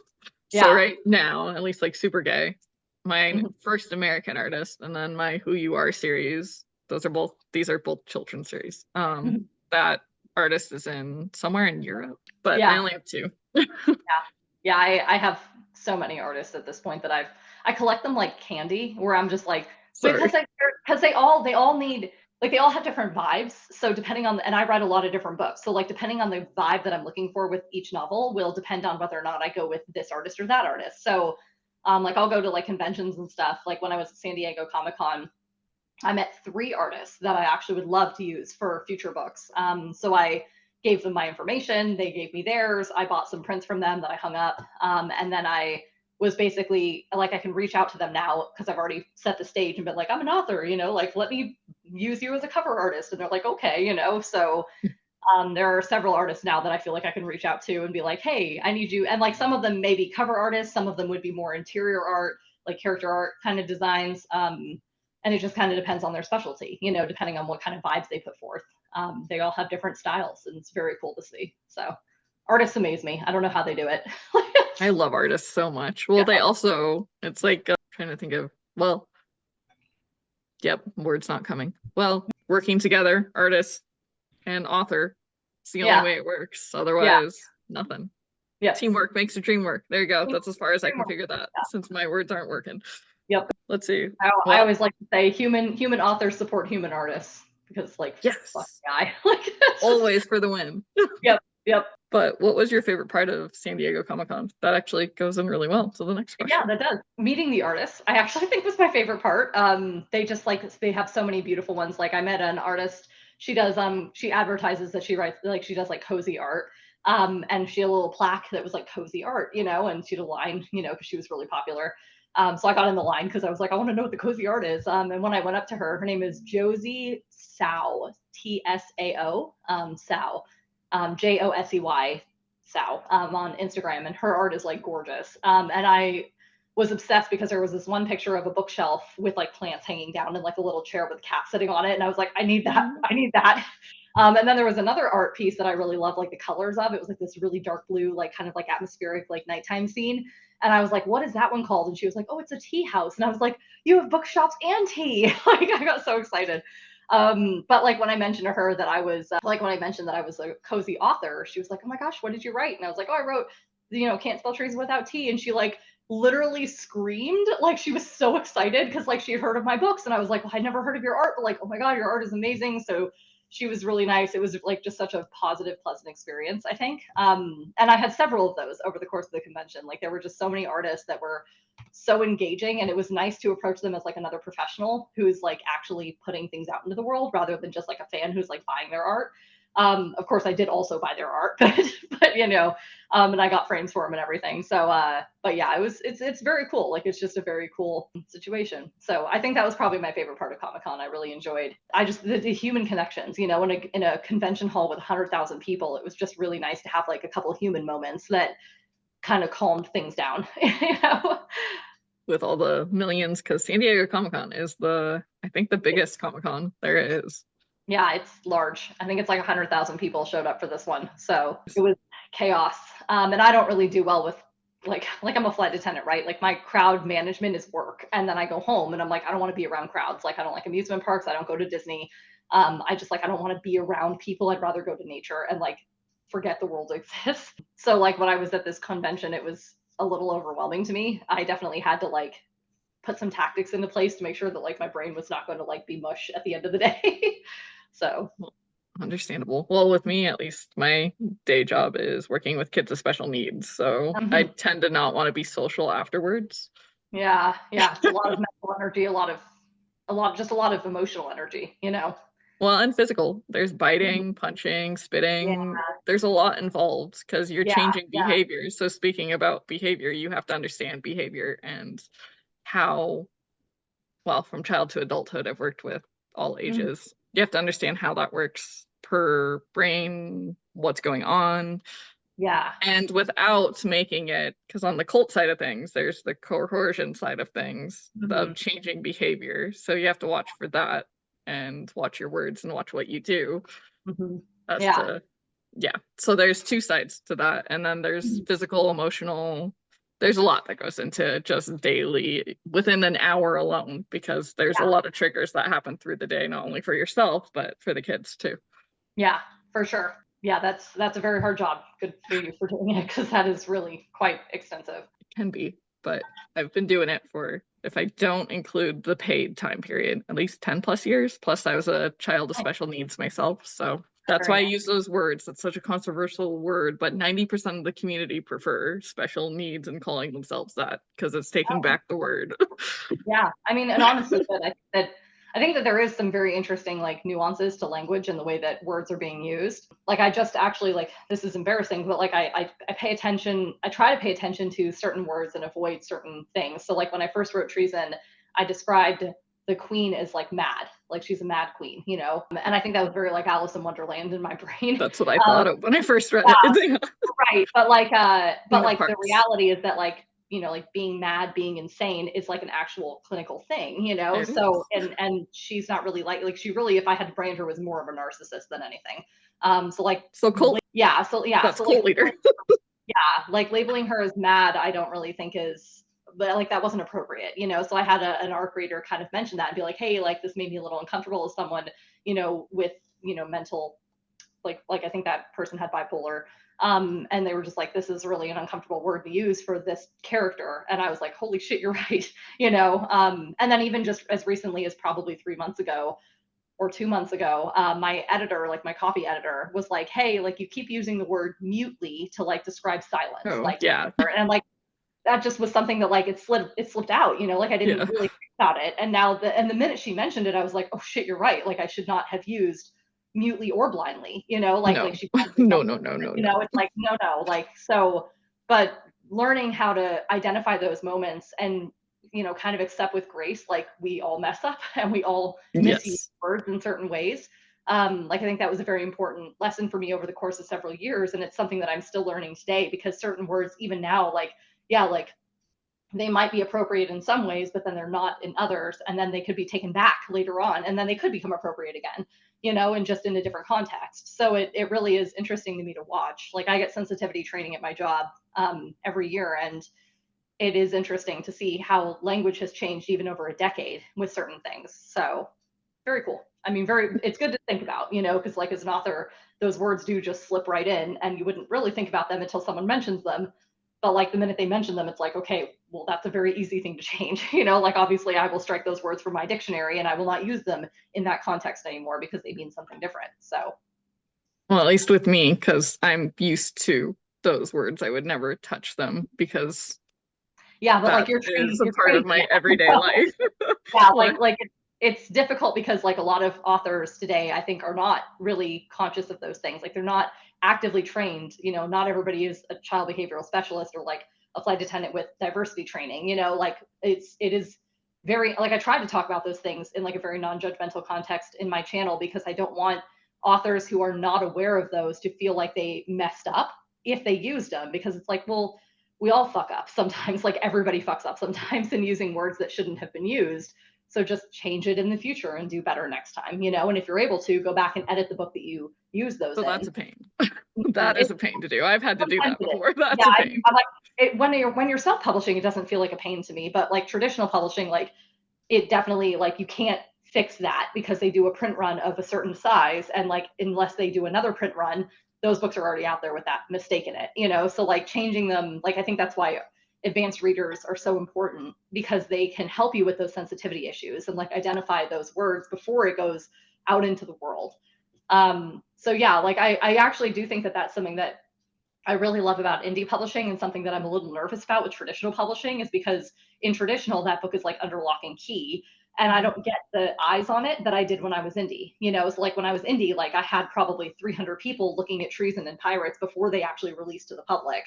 Yeah. right now, at least like Super Gay, my Mm-hmm. first American artist, and then my Who You Are series. These are both children's series. Mm-hmm. That artist is in somewhere in Europe, but I Yeah. only have 2. Yeah. I have so many artists at this point that I collect them like candy, where I'm just like, Sorry. because they all need, like, they all have different vibes. So depending on, and I write a lot of different books. So like depending on the vibe that I'm looking for with each novel will depend on whether or not I go with this artist or that artist. So like I'll go to like conventions and stuff. Like when I was at San Diego Comic-Con, I met 3 artists that I actually would love to use for future books. So I gave them my information, they gave me theirs. I bought some prints from them that I hung up, and then I was basically like, I can reach out to them now because I've already set the stage and been like, I'm an author, like let me use you as a cover artist, and they're like, okay. So there are several artists now that I feel like I can reach out to and be like, hey, I need you. And like some of them may be cover artists, some of them would be more interior art, like character art kind of designs. And it just kind of depends on their specialty, depending on what kind of vibes they put forth. They all have different styles, and it's very cool to see. So artists amaze me. I don't know how they do it. I love artists so much. Well, Yeah. they also, it's like, trying to think of, well, yep, word's not coming. Well, working together, artist and author. It's the only Yeah. way it works. Yeah. Otherwise, nothing. Yep. Teamwork makes the dream work. There you go. That's as far as I can Teamwork. figure that, Yeah. since my words aren't working. Yep. Let's see. I Well, always like to say human authors support human artists, because like, fuck yes, guy. Like always for the win. Yep. But what was your favorite part of San Diego Comic-Con? That actually goes in really well to the next question. Yeah, that does. Meeting the artists, I actually think was my favorite part. They just like, they have so many beautiful ones. Like I met an artist. She advertises that she writes, like she does like cozy art. And she had a little plaque that was like cozy art, and she had a line, because she was really popular. So I got in the line because I was like, I want to know what the cozy art is. And when I went up to her, her name is Josie Sao, Tsao, Sao, Jossey. Sao, on Instagram, and her art is like gorgeous. And I was obsessed because there was this one picture of a bookshelf with like plants hanging down and like a little chair with a cat sitting on it, and I was like, I need that. I need that. And then there was another art piece that I really loved, like the colors of. It was like this really dark blue, like kind of like atmospheric, like nighttime scene. And I was like, what is that one called? And she was like, oh, it's a tea house. And I was like, you have bookshops and tea. Like I got so excited. But like when I mentioned to her that I was a cozy author, she was like, oh my gosh, what did you write? And I was like, oh, I wrote, Can't Spell Treason Without Tea. And she like literally screamed, like she was so excited because like she had heard of my books. And I was like, well, I'd never heard of your art, but like, oh my God, your art is amazing. So she was really nice. It was like just such a positive, pleasant experience, I think. And I had several of those over the course of the convention. Like there were just so many artists that were so engaging, and it was nice to approach them as like another professional who's like actually putting things out into the world rather than just like a fan who's like buying their art. Of course I did also buy their art, but and I got frames for them and everything. So but yeah, it's very cool. Like it's just a very cool situation. So I think that was probably my favorite part of Comic-Con. I really enjoyed the human connections, in a convention hall with 100,000 people. It was just really nice to have like a couple of human moments that kind of calmed things down. With all the millions, because San Diego Comic-Con is I think the biggest Comic-Con there is. Yeah, it's large. I think it's like 100,000 people showed up for this one. So it was chaos. And I don't really do well with like I'm a flight attendant, right? Like my crowd management is work. And then I go home and I'm like, I don't want to be around crowds. Like I don't like amusement parks. I don't go to Disney. I just like, I don't want to be around people. I'd rather go to nature and like forget the world exists. So like when I was at this convention, it was a little overwhelming to me. I definitely had to like put some tactics into place to make sure that like my brain was not going to like be mush at the end of the day. So Understandable. Well, with me, at least, my day job is working with kids with special needs, so I Mhm. tend to not want to be social afterwards. Yeah, yeah, it's a lot of mental energy, just a lot of emotional energy, you know? Well, and physical. There's Mhm. biting, punching, Yeah, spitting. There's a lot involved because you're yeah, changing yeah. behavior. So speaking about behavior, you have to understand behavior and how, well, from child to adulthood, I've worked with all Mhm. ages. You have to understand how that works per brain, what's going on, Yeah. and without making it, because on the cult side of things, there's the coercion side of things of Mhm. changing behavior. So you have to watch for that and watch your words and watch what you do Mhm. as Yeah. to, yeah. So there's two sides to that. And then there's Mhm. physical, emotional. There's a lot that goes into just daily within an hour alone, because there's a Yeah. lot of triggers that happen through the day, not only for yourself, but for the kids too. Yeah, for sure. Yeah, that's a very hard job. Good for you for doing it because that is really quite extensive. Can be, but I've been doing it for, if I don't include the paid time period, at least 10 plus years. Plus, I was a child with Nice. special needs myself. So that's Very why I nice. use those words. It's such a controversial word, but 90% of the community prefer special needs and calling themselves that because it's taking Oh, back the word. yeah. I mean, and honestly, but I think that there is some very interesting like nuances to language and the way that words are being used. Like I just actually like this is embarrassing, but like I pay attention, I try to pay attention to certain words and avoid certain things. So like when I first wrote Treason, I described the queen as like mad, like she's a mad queen, you know? And I think that was very like Alice in Wonderland in my brain. That's what I Um, thought of when I first read yeah, it. right. But Queen of like the Hearts. reality is that like, you know, like being mad, being insane is like an actual clinical thing, you know? It So, is. and she's not really like she really, if I had to brand her, was more of a narcissist than anything. So like, So cult, yeah. that's So like, cult leader. yeah, like labeling her as mad, I don't really think is, but like that wasn't appropriate, you know? So I had an arc reader kind of mention that and be like, hey, like this made me a little uncomfortable as someone, you know, with, you know, mental like I think that person had bipolar. And they were just like, this is really an uncomfortable word to use for this character. And I was like, holy shit, you're right. You know, and then even just as recently as probably 3 months ago or 2 months ago, my editor, like my copy editor, was like, hey, like you keep using the word mutely to like describe silence. Oh, Like, yeah. and like that just was something that like it slipped out, you know, like I didn't Yeah. really think about it. And now the minute she mentioned it, I was like, oh shit, you're right. Like I should not have used mutely or blindly, you know, like No, she blindly no, went, no, no, no, you no. know, it's like no, like so, but learning how to identify those moments and you know kind of accept with grace like we all mess up and we all misuse Yes. words in certain ways. Like I think that was a very important lesson for me over the course of several years, and it's something that I'm still learning today because certain words even now like yeah, like they might be appropriate in some ways, but then they're not in others. And then they could be taken back later on, and then they could become appropriate again, you know, and just in a different context. So it really is interesting to me to watch. Like I get sensitivity training at my job every year, and it is interesting to see how language has changed even over a decade with certain things. So very cool. I mean, it's good to think about, you know, because like as an author, those words do just slip right in and you wouldn't really think about them until someone mentions them. But like the minute they mention them, it's like, okay, well, that's a very easy thing to change. You know, like obviously I will strike those words from my dictionary and I will not use them in that context anymore because they mean something different. So Well, at least with me, because I'm used to those words. I would never touch them because yeah, but like that is a you're part of trained my now. everyday life. Yeah, What? it's difficult because like a lot of authors today I think are not really conscious of those things. Like they're not actively trained, you know, not everybody is a child behavioral specialist or like a flight attendant with diversity training, you know, like it is very like I try to talk about those things in like a very non-judgmental context in my channel because I don't want authors who are not aware of those to feel like they messed up if they used them because it's like, well, we all fuck up sometimes, like everybody fucks up sometimes in using words that shouldn't have been used. So just change it in the future and do better next time, you know? And if you're able to, go back and edit the book that you use those So that's in. a pain. That is It a pain to do. I've had to do sometimes that it is. before. Yeah, That's a pain. I'm like when you're self-publishing, it doesn't feel like a pain to me, but like traditional publishing, like it definitely like you can't fix that because they do a print run of a certain size and like unless they do another print run those books are already out there with that mistake in it, you know, so like changing them, like I think that's why advanced readers are so important because they can help you with those sensitivity issues and like identify those words before it goes out into the world. So yeah, like I actually do think that that's something that I really love about indie publishing, and something that I'm a little nervous about with traditional publishing is because in traditional, that book is like under lock and key. And I don't get the eyes on it that I did when I was indie. You know, it's like when I was indie, like I had probably 300 people looking at Treason and Pirates before they actually released to the public.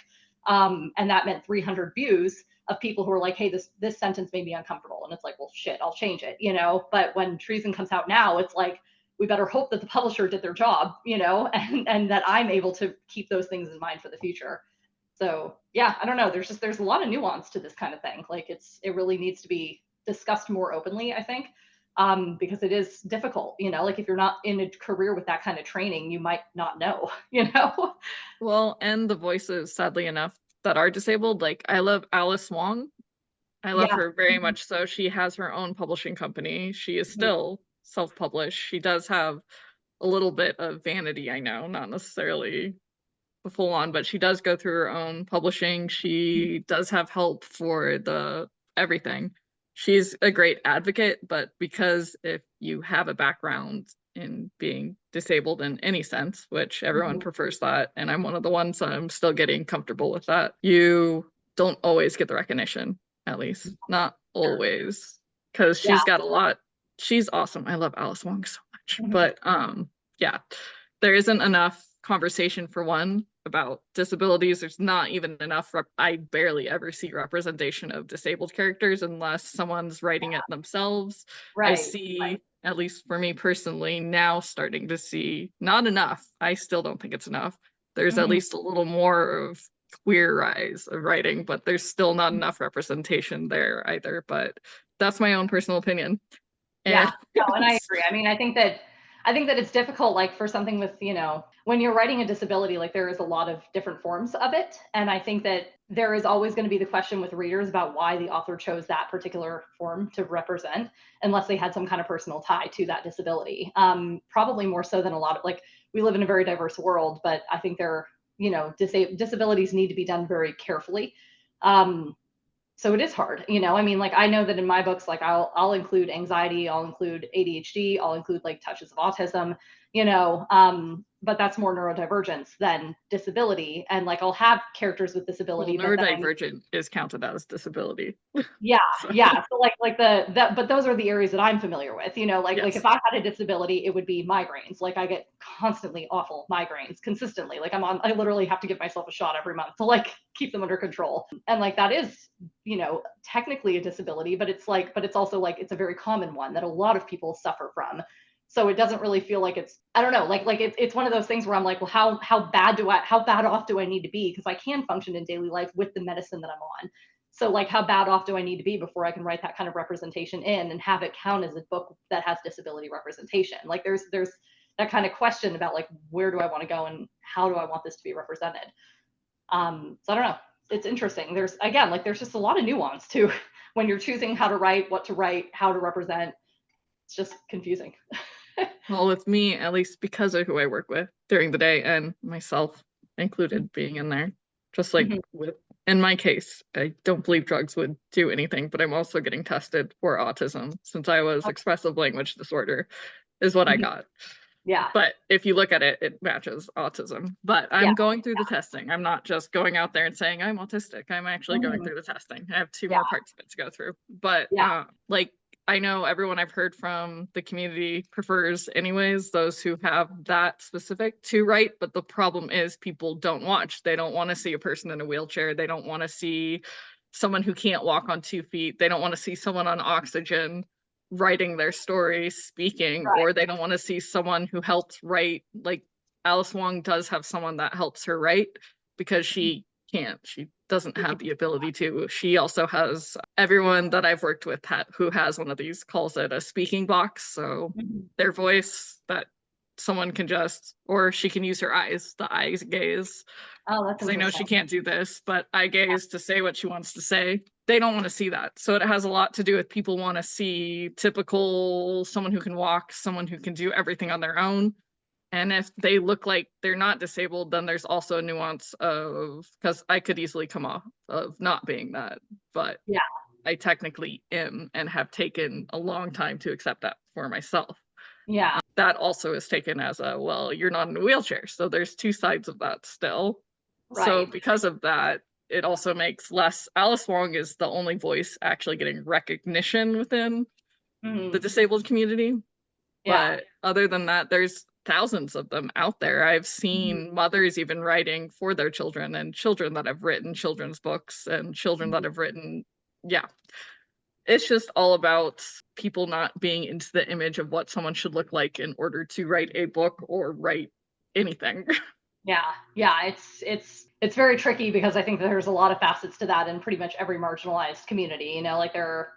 And that meant 300 views of people who were like, hey, this sentence made me uncomfortable. And it's like, well, shit, I'll change it, you know? But when Treason comes out now, it's like, we better hope that the publisher did their job, you know, and that I'm able to keep those things in mind for the future. So yeah, I don't know. There's a lot of nuance to this kind of thing. Like it really needs to be discussed more openly, I think, because it is difficult, you know, like if you're not in a career with that kind of training, you might not know, you know? Well, and the voices, sadly enough, that are disabled, like I love Alice Wong. I love Yeah. her very much so. She has her own publishing company. She is still self-published. She does have a little bit of vanity, I know, not necessarily the full on, but she does go through her own publishing. She does have help for the everything. She's a great advocate, but because if you have a background in being disabled in any sense, which everyone prefers that, and I'm one of the ones that I'm still getting comfortable with that, you don't always get the recognition, at least not always, because Yeah. she's got a lot. She's awesome. I love Alice Wong so much, but yeah, there isn't enough conversation for one about disabilities. There's not even enough I barely ever see representation of disabled characters unless someone's writing it themselves. I Right. see, at least for me personally, now starting to see not enough. I still don't think it's enough. There's at least a little more of queer eyes of writing, but there's still not enough representation there either. But that's my own personal opinion. Yeah, And no, and I agree. I mean, I think that it's difficult, like for something with, you know, when you're writing a disability, like there is a lot of different forms of it. And I think that there is always going to be the question with readers about why the author chose that particular form to represent, unless they had some kind of personal tie to that disability. Probably more so than a lot of, like, we live in a very diverse world, but I think there, you know, disabilities need to be done very carefully. So it is hard, you know. I mean, like I know that in my books, like I'll include anxiety, I'll include ADHD, I'll include like touches of autism, you know, but that's more neurodivergence than disability. And like I'll have characters with well, disability, but then I, neurodivergent is counted as disability. yeah, So, yeah. So like but those are the areas that I'm familiar with, you know, like if yes. I had a disability, it would be migraines. Like I get constantly awful migraines consistently. Like I literally have to give myself a shot every month to like keep them under control. And like that is, you know, technically a disability, but it's also like it's a very common one that a lot of people suffer from. So it doesn't really feel like it's, I don't know, like it's one of those things where I'm like, well, how bad off do I need to be? Because I can function in daily life with the medicine that I'm on. So like how bad off do I need to be before I can write that kind of representation in and have it count as a book that has disability representation? Like there's that kind of question about like where do I want to go and how do I want this to be represented? So I don't know. It's interesting. There's just a lot of nuance to when you're choosing how to write, what to write, how to represent. It's just confusing. Well, with me, at least because of who I work with during the day and myself included being in there, just like with, in my case, I don't believe drugs would do anything, but I'm also getting tested for autism since I was expressive language disorder is what I got. Yeah. But if you look at it, it matches autism. But Yeah. I'm going through the testing. I'm not just going out there and saying I'm autistic. I'm actually going through the testing. I have two Yeah. more parts of it to go through. But Yeah. like I know everyone I've heard from the community prefers anyways those who have that specific to write, but the problem is people don't watch. They don't want to see a person in a wheelchair. They don't want to see someone who can't walk on 2 feet. They don't want to see someone on oxygen writing their story, speaking, Right. or they don't want to see someone who helps write. Like Alice Wong does have someone that helps her write because she can't. She doesn't have the ability to. She also has everyone that I've worked with who has one of these calls it a speaking box. So their voice that someone can just, or she can use her eyes, the eyes gaze. Oh, that's Because I know she interesting. can't do this, but eye gaze to say what she wants to say. They don't want to see that. So it has a lot to do with people want to see typical someone who can walk, someone who can do everything on their own. And if they look like they're not disabled, then there's also a nuance of, because I could easily come off of not being that, but Yeah. I technically am and have taken a long time to accept that for myself. Yeah. that also is taken as a, well, you're not in a wheelchair. So there's two sides of that still. So Right. because of that, it also makes less, Alice Wong is the only voice actually getting recognition within the Mhm. disabled community. Yeah. But other than that, there's thousands of them out there. I've Mhm. seen mothers even writing for their children, and children that have written children's books, and children that Mhm. have written, yeah. It's just all about people not being into the image of what someone should look like in order to write a book or write anything. Yeah, yeah, it's very tricky because I think that there's a lot of facets to that in pretty much every marginalized community. You know, like there are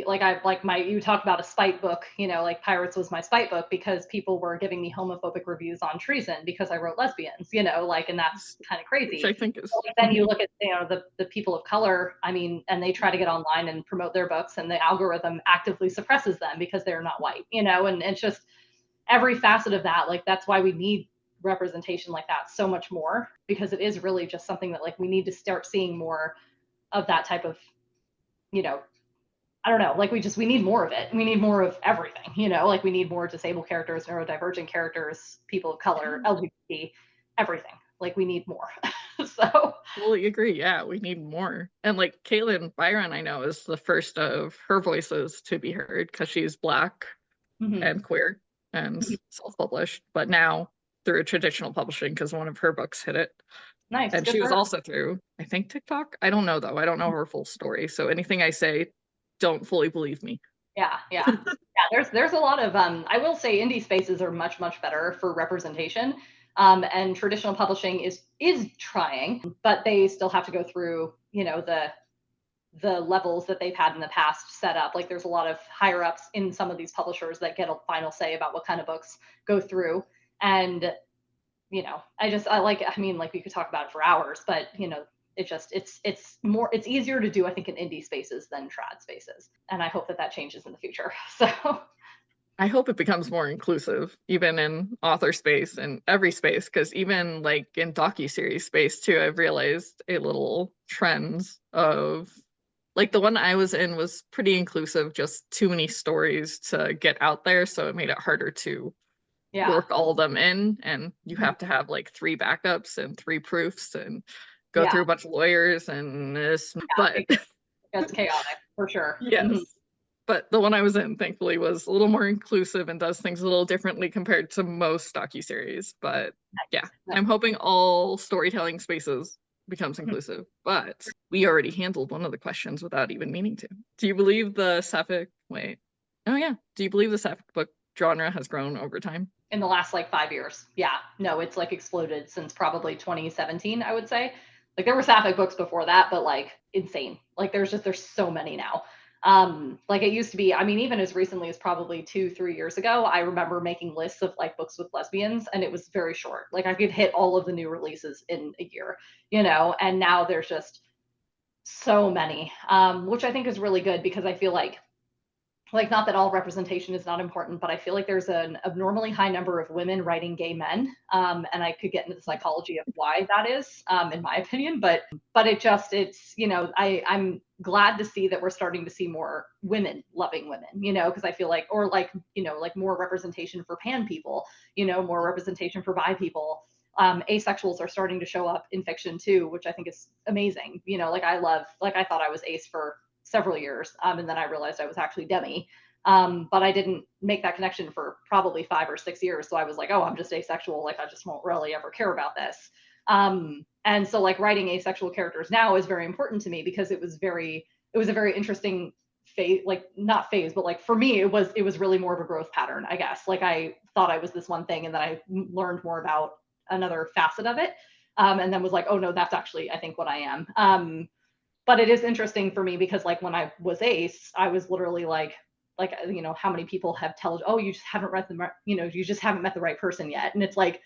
like I like my you talk about a spite book, you know, like Pirates was my spite book because people were giving me homophobic reviews on treason because I wrote lesbians, you know, like, and that's kind of Which crazy. I think But is like, then you look at, you know, the people of color, I mean, and they try to get online and promote their books and the algorithm actively suppresses them because they're not white, you know, and it's just every facet of that. Like that's why we need representation like that so much more, because it is really just something that like we need to start seeing more of that type of, you know, I don't know, like we need more of it. We need more of everything, you know, like we need more disabled characters, neurodivergent characters, people of color, yeah, LGBT, everything. Like we need more. So fully agree. Yeah, we need more. And like Caitlin Byron, I know, is the first of her voices to be heard because she's Black mhm. and queer and self-published, but now through traditional publishing because one of her books hit it. Nice, And good she for was her. also through, I think, TikTok. I don't know though. I don't know her full story. So anything I say, don't fully believe me. Yeah, yeah. Yeah, there's a lot of I will say indie spaces are much better for representation. And traditional publishing is trying, but they still have to go through, you know, the levels that they've had in the past set up. Like there's a lot of higher ups in some of these publishers that get a final say about what kind of books go through. And you know, I like, I mean, like we could talk about it for hours, but you know, it's easier to do, I think, in indie spaces than trad spaces. And I hope that that changes in the future. So I hope it becomes more inclusive, even in author space and every space, because even like in docu-series space too, I've realized a little trends of like the one I was in was pretty inclusive, just too many stories to get out there. So it made it harder to yeah. work all of them in. And you Mhm. have to have like 3 backups and 3 proofs and go Yeah. through a bunch of lawyers and this. Yeah. But It's chaotic for sure. yes. Mhm. But the one I was in, thankfully, was a little more inclusive and does things a little differently compared to most docuseries. But yeah, Nice. I'm hoping all storytelling spaces becomes Mhm. inclusive. But we already handled one of the questions without even meaning to. Do you believe the sapphic, wait, oh yeah, do you believe the sapphic book genre has grown over time? In the last like 5 years. Yeah. No, it's like exploded since probably 2017, I would say. Like there were sapphic books before that, but like insane. Like there's so many now. Like it used to be, I mean, even as recently as probably 2 3 years ago, I remember making lists of like books with lesbians and it was very short. Like I could hit all of the new releases in a year, you know, and now there's just so many, which I think is really good because I feel like not that all representation is not important, but I feel like there's an abnormally high number of women writing gay men, and I could get into the psychology of why that is, in my opinion. But it's you know I'm glad to see that we're starting to see more women loving women, you know, because I feel like or like you know like more representation for pan people, you know, more representation for bi people. Asexuals are starting to show up in fiction too, which I think is amazing. You know, like I thought I was ace for several years. And then I realized I was actually demi. But I didn't make that connection for probably 5 or 6 years. So I was like, oh, I'm just asexual. Like I just won't really ever care about this. And so like writing asexual characters now is very important to me because it was a very interesting phase, like not phase, but like for me, it was really more of a growth pattern, I guess. Like I thought I was this one thing and then I learned more about another facet of it. And then was like, oh no, that's actually, I think what I am. But it is interesting for me because like when I was ace, I was literally like you know how many people have told oh you just haven't read the you know you just haven't met the right person yet, and it's like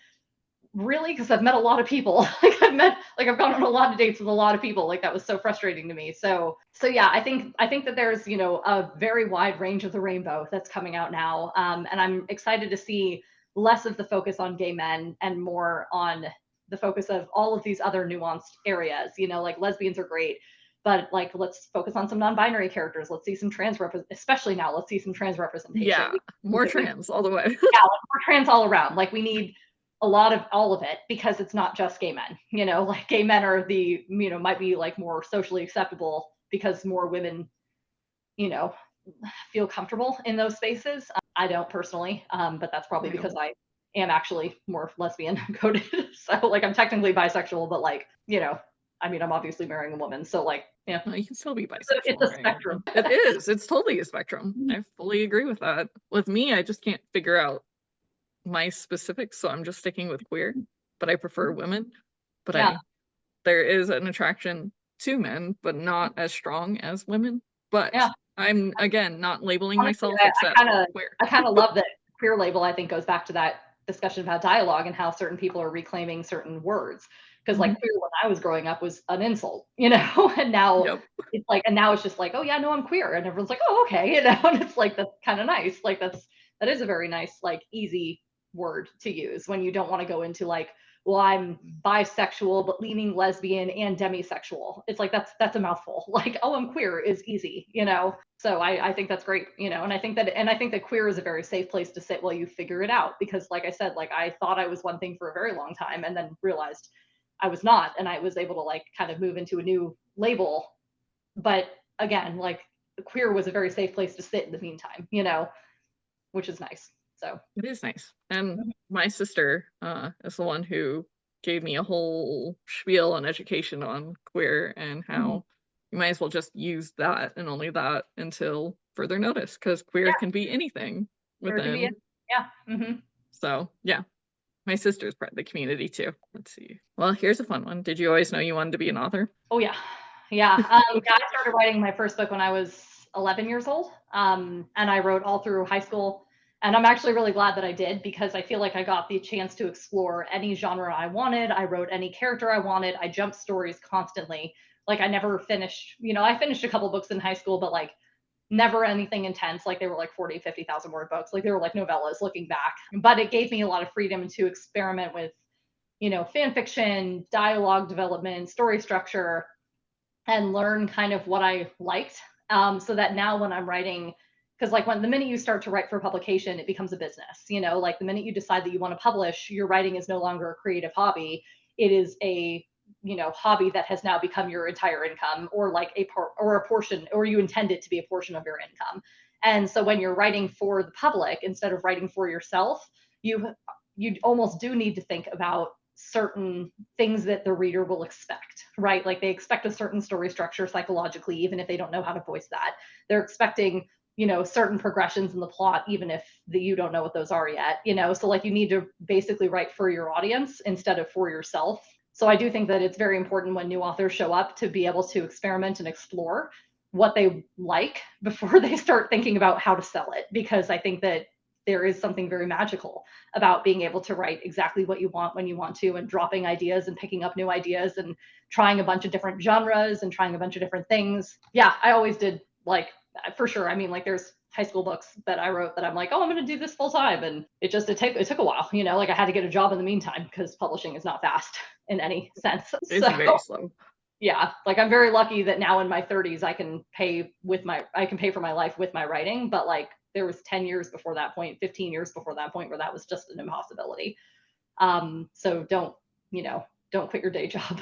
really because I've met a lot of people like I've gone on a lot of dates with a lot of people, like that was so frustrating to me. So yeah, I think that there's you know a very wide range of the rainbow that's coming out now, and I'm excited to see less of the focus on gay men and more on the focus of all of these other nuanced areas. You know, like lesbians are great, but like, let's focus on some non-binary characters. Let's see some trans especially now, let's see some trans representation. Yeah, more trans all the way. Yeah, like more trans all around. Like, we need a lot of all of it, because it's not just gay men, you know, like gay men are the, you know, might be like more socially acceptable because more women, you know, feel comfortable in those spaces. I don't personally, but that's probably because I am actually more lesbian coded. So like, I'm technically bisexual, but like, you know, I mean, I'm obviously marrying a woman, so like, yeah, No, you can still be bisexual. it's a spectrum. It is. It's totally a spectrum. I fully agree with that. With me, I just can't figure out my specifics, so I'm just sticking with queer. But I prefer women. But Yeah. there is an attraction to men, but not as strong as women. But Yeah. I'm, again, not labeling Honestly, myself except queer. I kind of love that queer label. I think goes back to that discussion about dialogue and how certain people are reclaiming certain words. Because like, queer when I was growing up was an insult, you know, and now it's like, and now it's just like, oh yeah, no, I'm queer, and everyone's like, oh okay, you know, and it's like, that's kind of nice. Like, that is a very nice, like, easy word to use when you don't want to go into like, well, I'm bisexual but leaning lesbian and demisexual. It's like, that's a mouthful. Like, oh, I'm queer is easy, you know. So I think that's great, you know, and I think that queer is a very safe place to sit while you figure it out, because like I said, like, I thought I was one thing for a very long time and then realized I was not, and I was able to like kind of move into a new label. But again, like, queer was a very safe place to sit in the meantime, you know, which is nice. So it is nice. And my sister is the one who gave me a whole spiel on education on queer and how you might as well just use that and only that until further notice, because queer can be anything within. So yeah, my sister's part of the community too. Let's see. Well, here's a fun one. Did you always know you wanted to be an author? Oh yeah. Yeah. Yeah, I started writing my first book when I was 11 years old. And I wrote all through high school. And I'm actually really glad that I did, because I feel like I got the chance to explore any genre I wanted. I wrote any character I wanted. I jumped stories constantly. Like, I never finished, you know, I finished a couple books in high school, but like never anything intense. Like, they were like 40, 50,000 word books. Like, they were like novellas looking back. But it gave me a lot of freedom to experiment with, you know, fan fiction, dialogue development, story structure, and learn kind of what I liked. So that now when I'm writing, because like, when the minute you start to write for publication, it becomes a business, you know, like the minute you decide that you want to publish, your writing is no longer a creative hobby. It is a, you know, hobby that has now become your entire income, or like a portion, or you intend it to be a portion of your income. And so when you're writing for the public instead of writing for yourself, you almost do need to think about certain things that the reader will expect, right? Like, they expect a certain story structure psychologically, even if they don't know how to voice that. They're expecting, you know, certain progressions in the plot, even if you don't know what those are yet, you know? So like, you need to basically write for your audience instead of for yourself. So I do think that it's very important when new authors show up to be able to experiment and explore what they like before they start thinking about how to sell it, because I think that there is something very magical about being able to write exactly what you want when you want to, and dropping ideas and picking up new ideas and trying a bunch of different genres and trying a bunch of different things. Yeah, I always did, like, for sure. I mean, like, there's high school books that I wrote that I'm like, oh, I'm going to do this full time. And it took a while, you know, like, I had to get a job in the meantime, because publishing is not fast in any sense. It's very slow. Yeah, like, I'm very lucky that now in my 30s, I can pay for my life with my writing. But like, there was 10 years before that point, 15 years before that point, where that was just an impossibility. So don't quit your day job.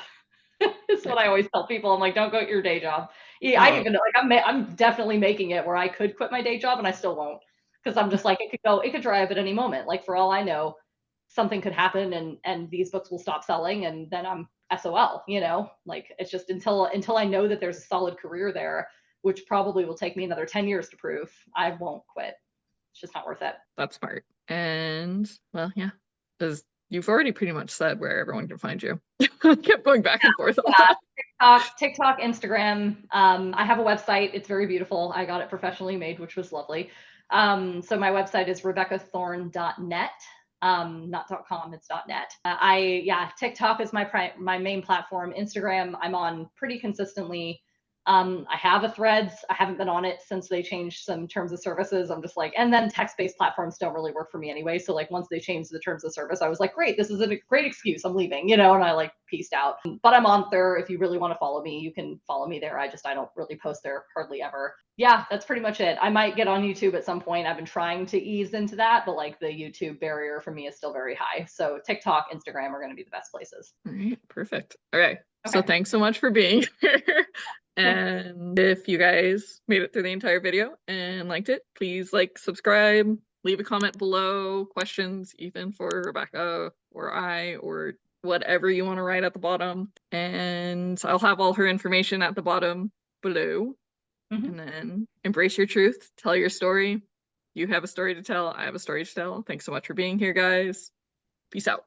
It's what I always tell people. I'm like, don't quit your day job. Yeah, I even, like, I'm definitely making it where I could quit my day job and I still won't, because I'm just like, it could dry up at any moment. Like, for all I know, something could happen and these books will stop selling, and then I'm SOL, you know? Like, it's just until I know that there's a solid career there, which probably will take me another 10 years to prove, I won't quit. It's just not worth it. That's smart. And well, yeah, because you've already pretty much said where everyone can find you. I kept going back and forth on that. TikTok, Instagram. I have a website. It's very beautiful. I got it professionally made, which was lovely. So my website is rebeccathorn.net. Not .com, it's .net. TikTok is my main platform. Instagram, I'm on pretty consistently. I have a Threads. I haven't been on it since they changed some terms of services. I'm just like, and then text-based platforms don't really work for me anyway. So like once they changed the terms of service, I was like, great, this is a great excuse. I'm leaving, you know, and I like peaced out. But I'm on there. If you really want to follow me, you can follow me there. I don't really post there hardly ever. Yeah, that's pretty much it. I might get on YouTube at some point. I've been trying to ease into that, but like the YouTube barrier for me is still very high. So TikTok, Instagram are going to be the best places. All right, perfect. Okay. So Okay. thanks so much for being here. And if you guys made it through the entire video and liked it, please like, subscribe, leave a comment below, questions even for Rebecca or I, or whatever you want to write at the bottom. And I'll have all her information at the bottom below. And then embrace your truth, tell your story. You have a story to tell, I have a story to tell. Thanks so much for being here, guys. Peace out.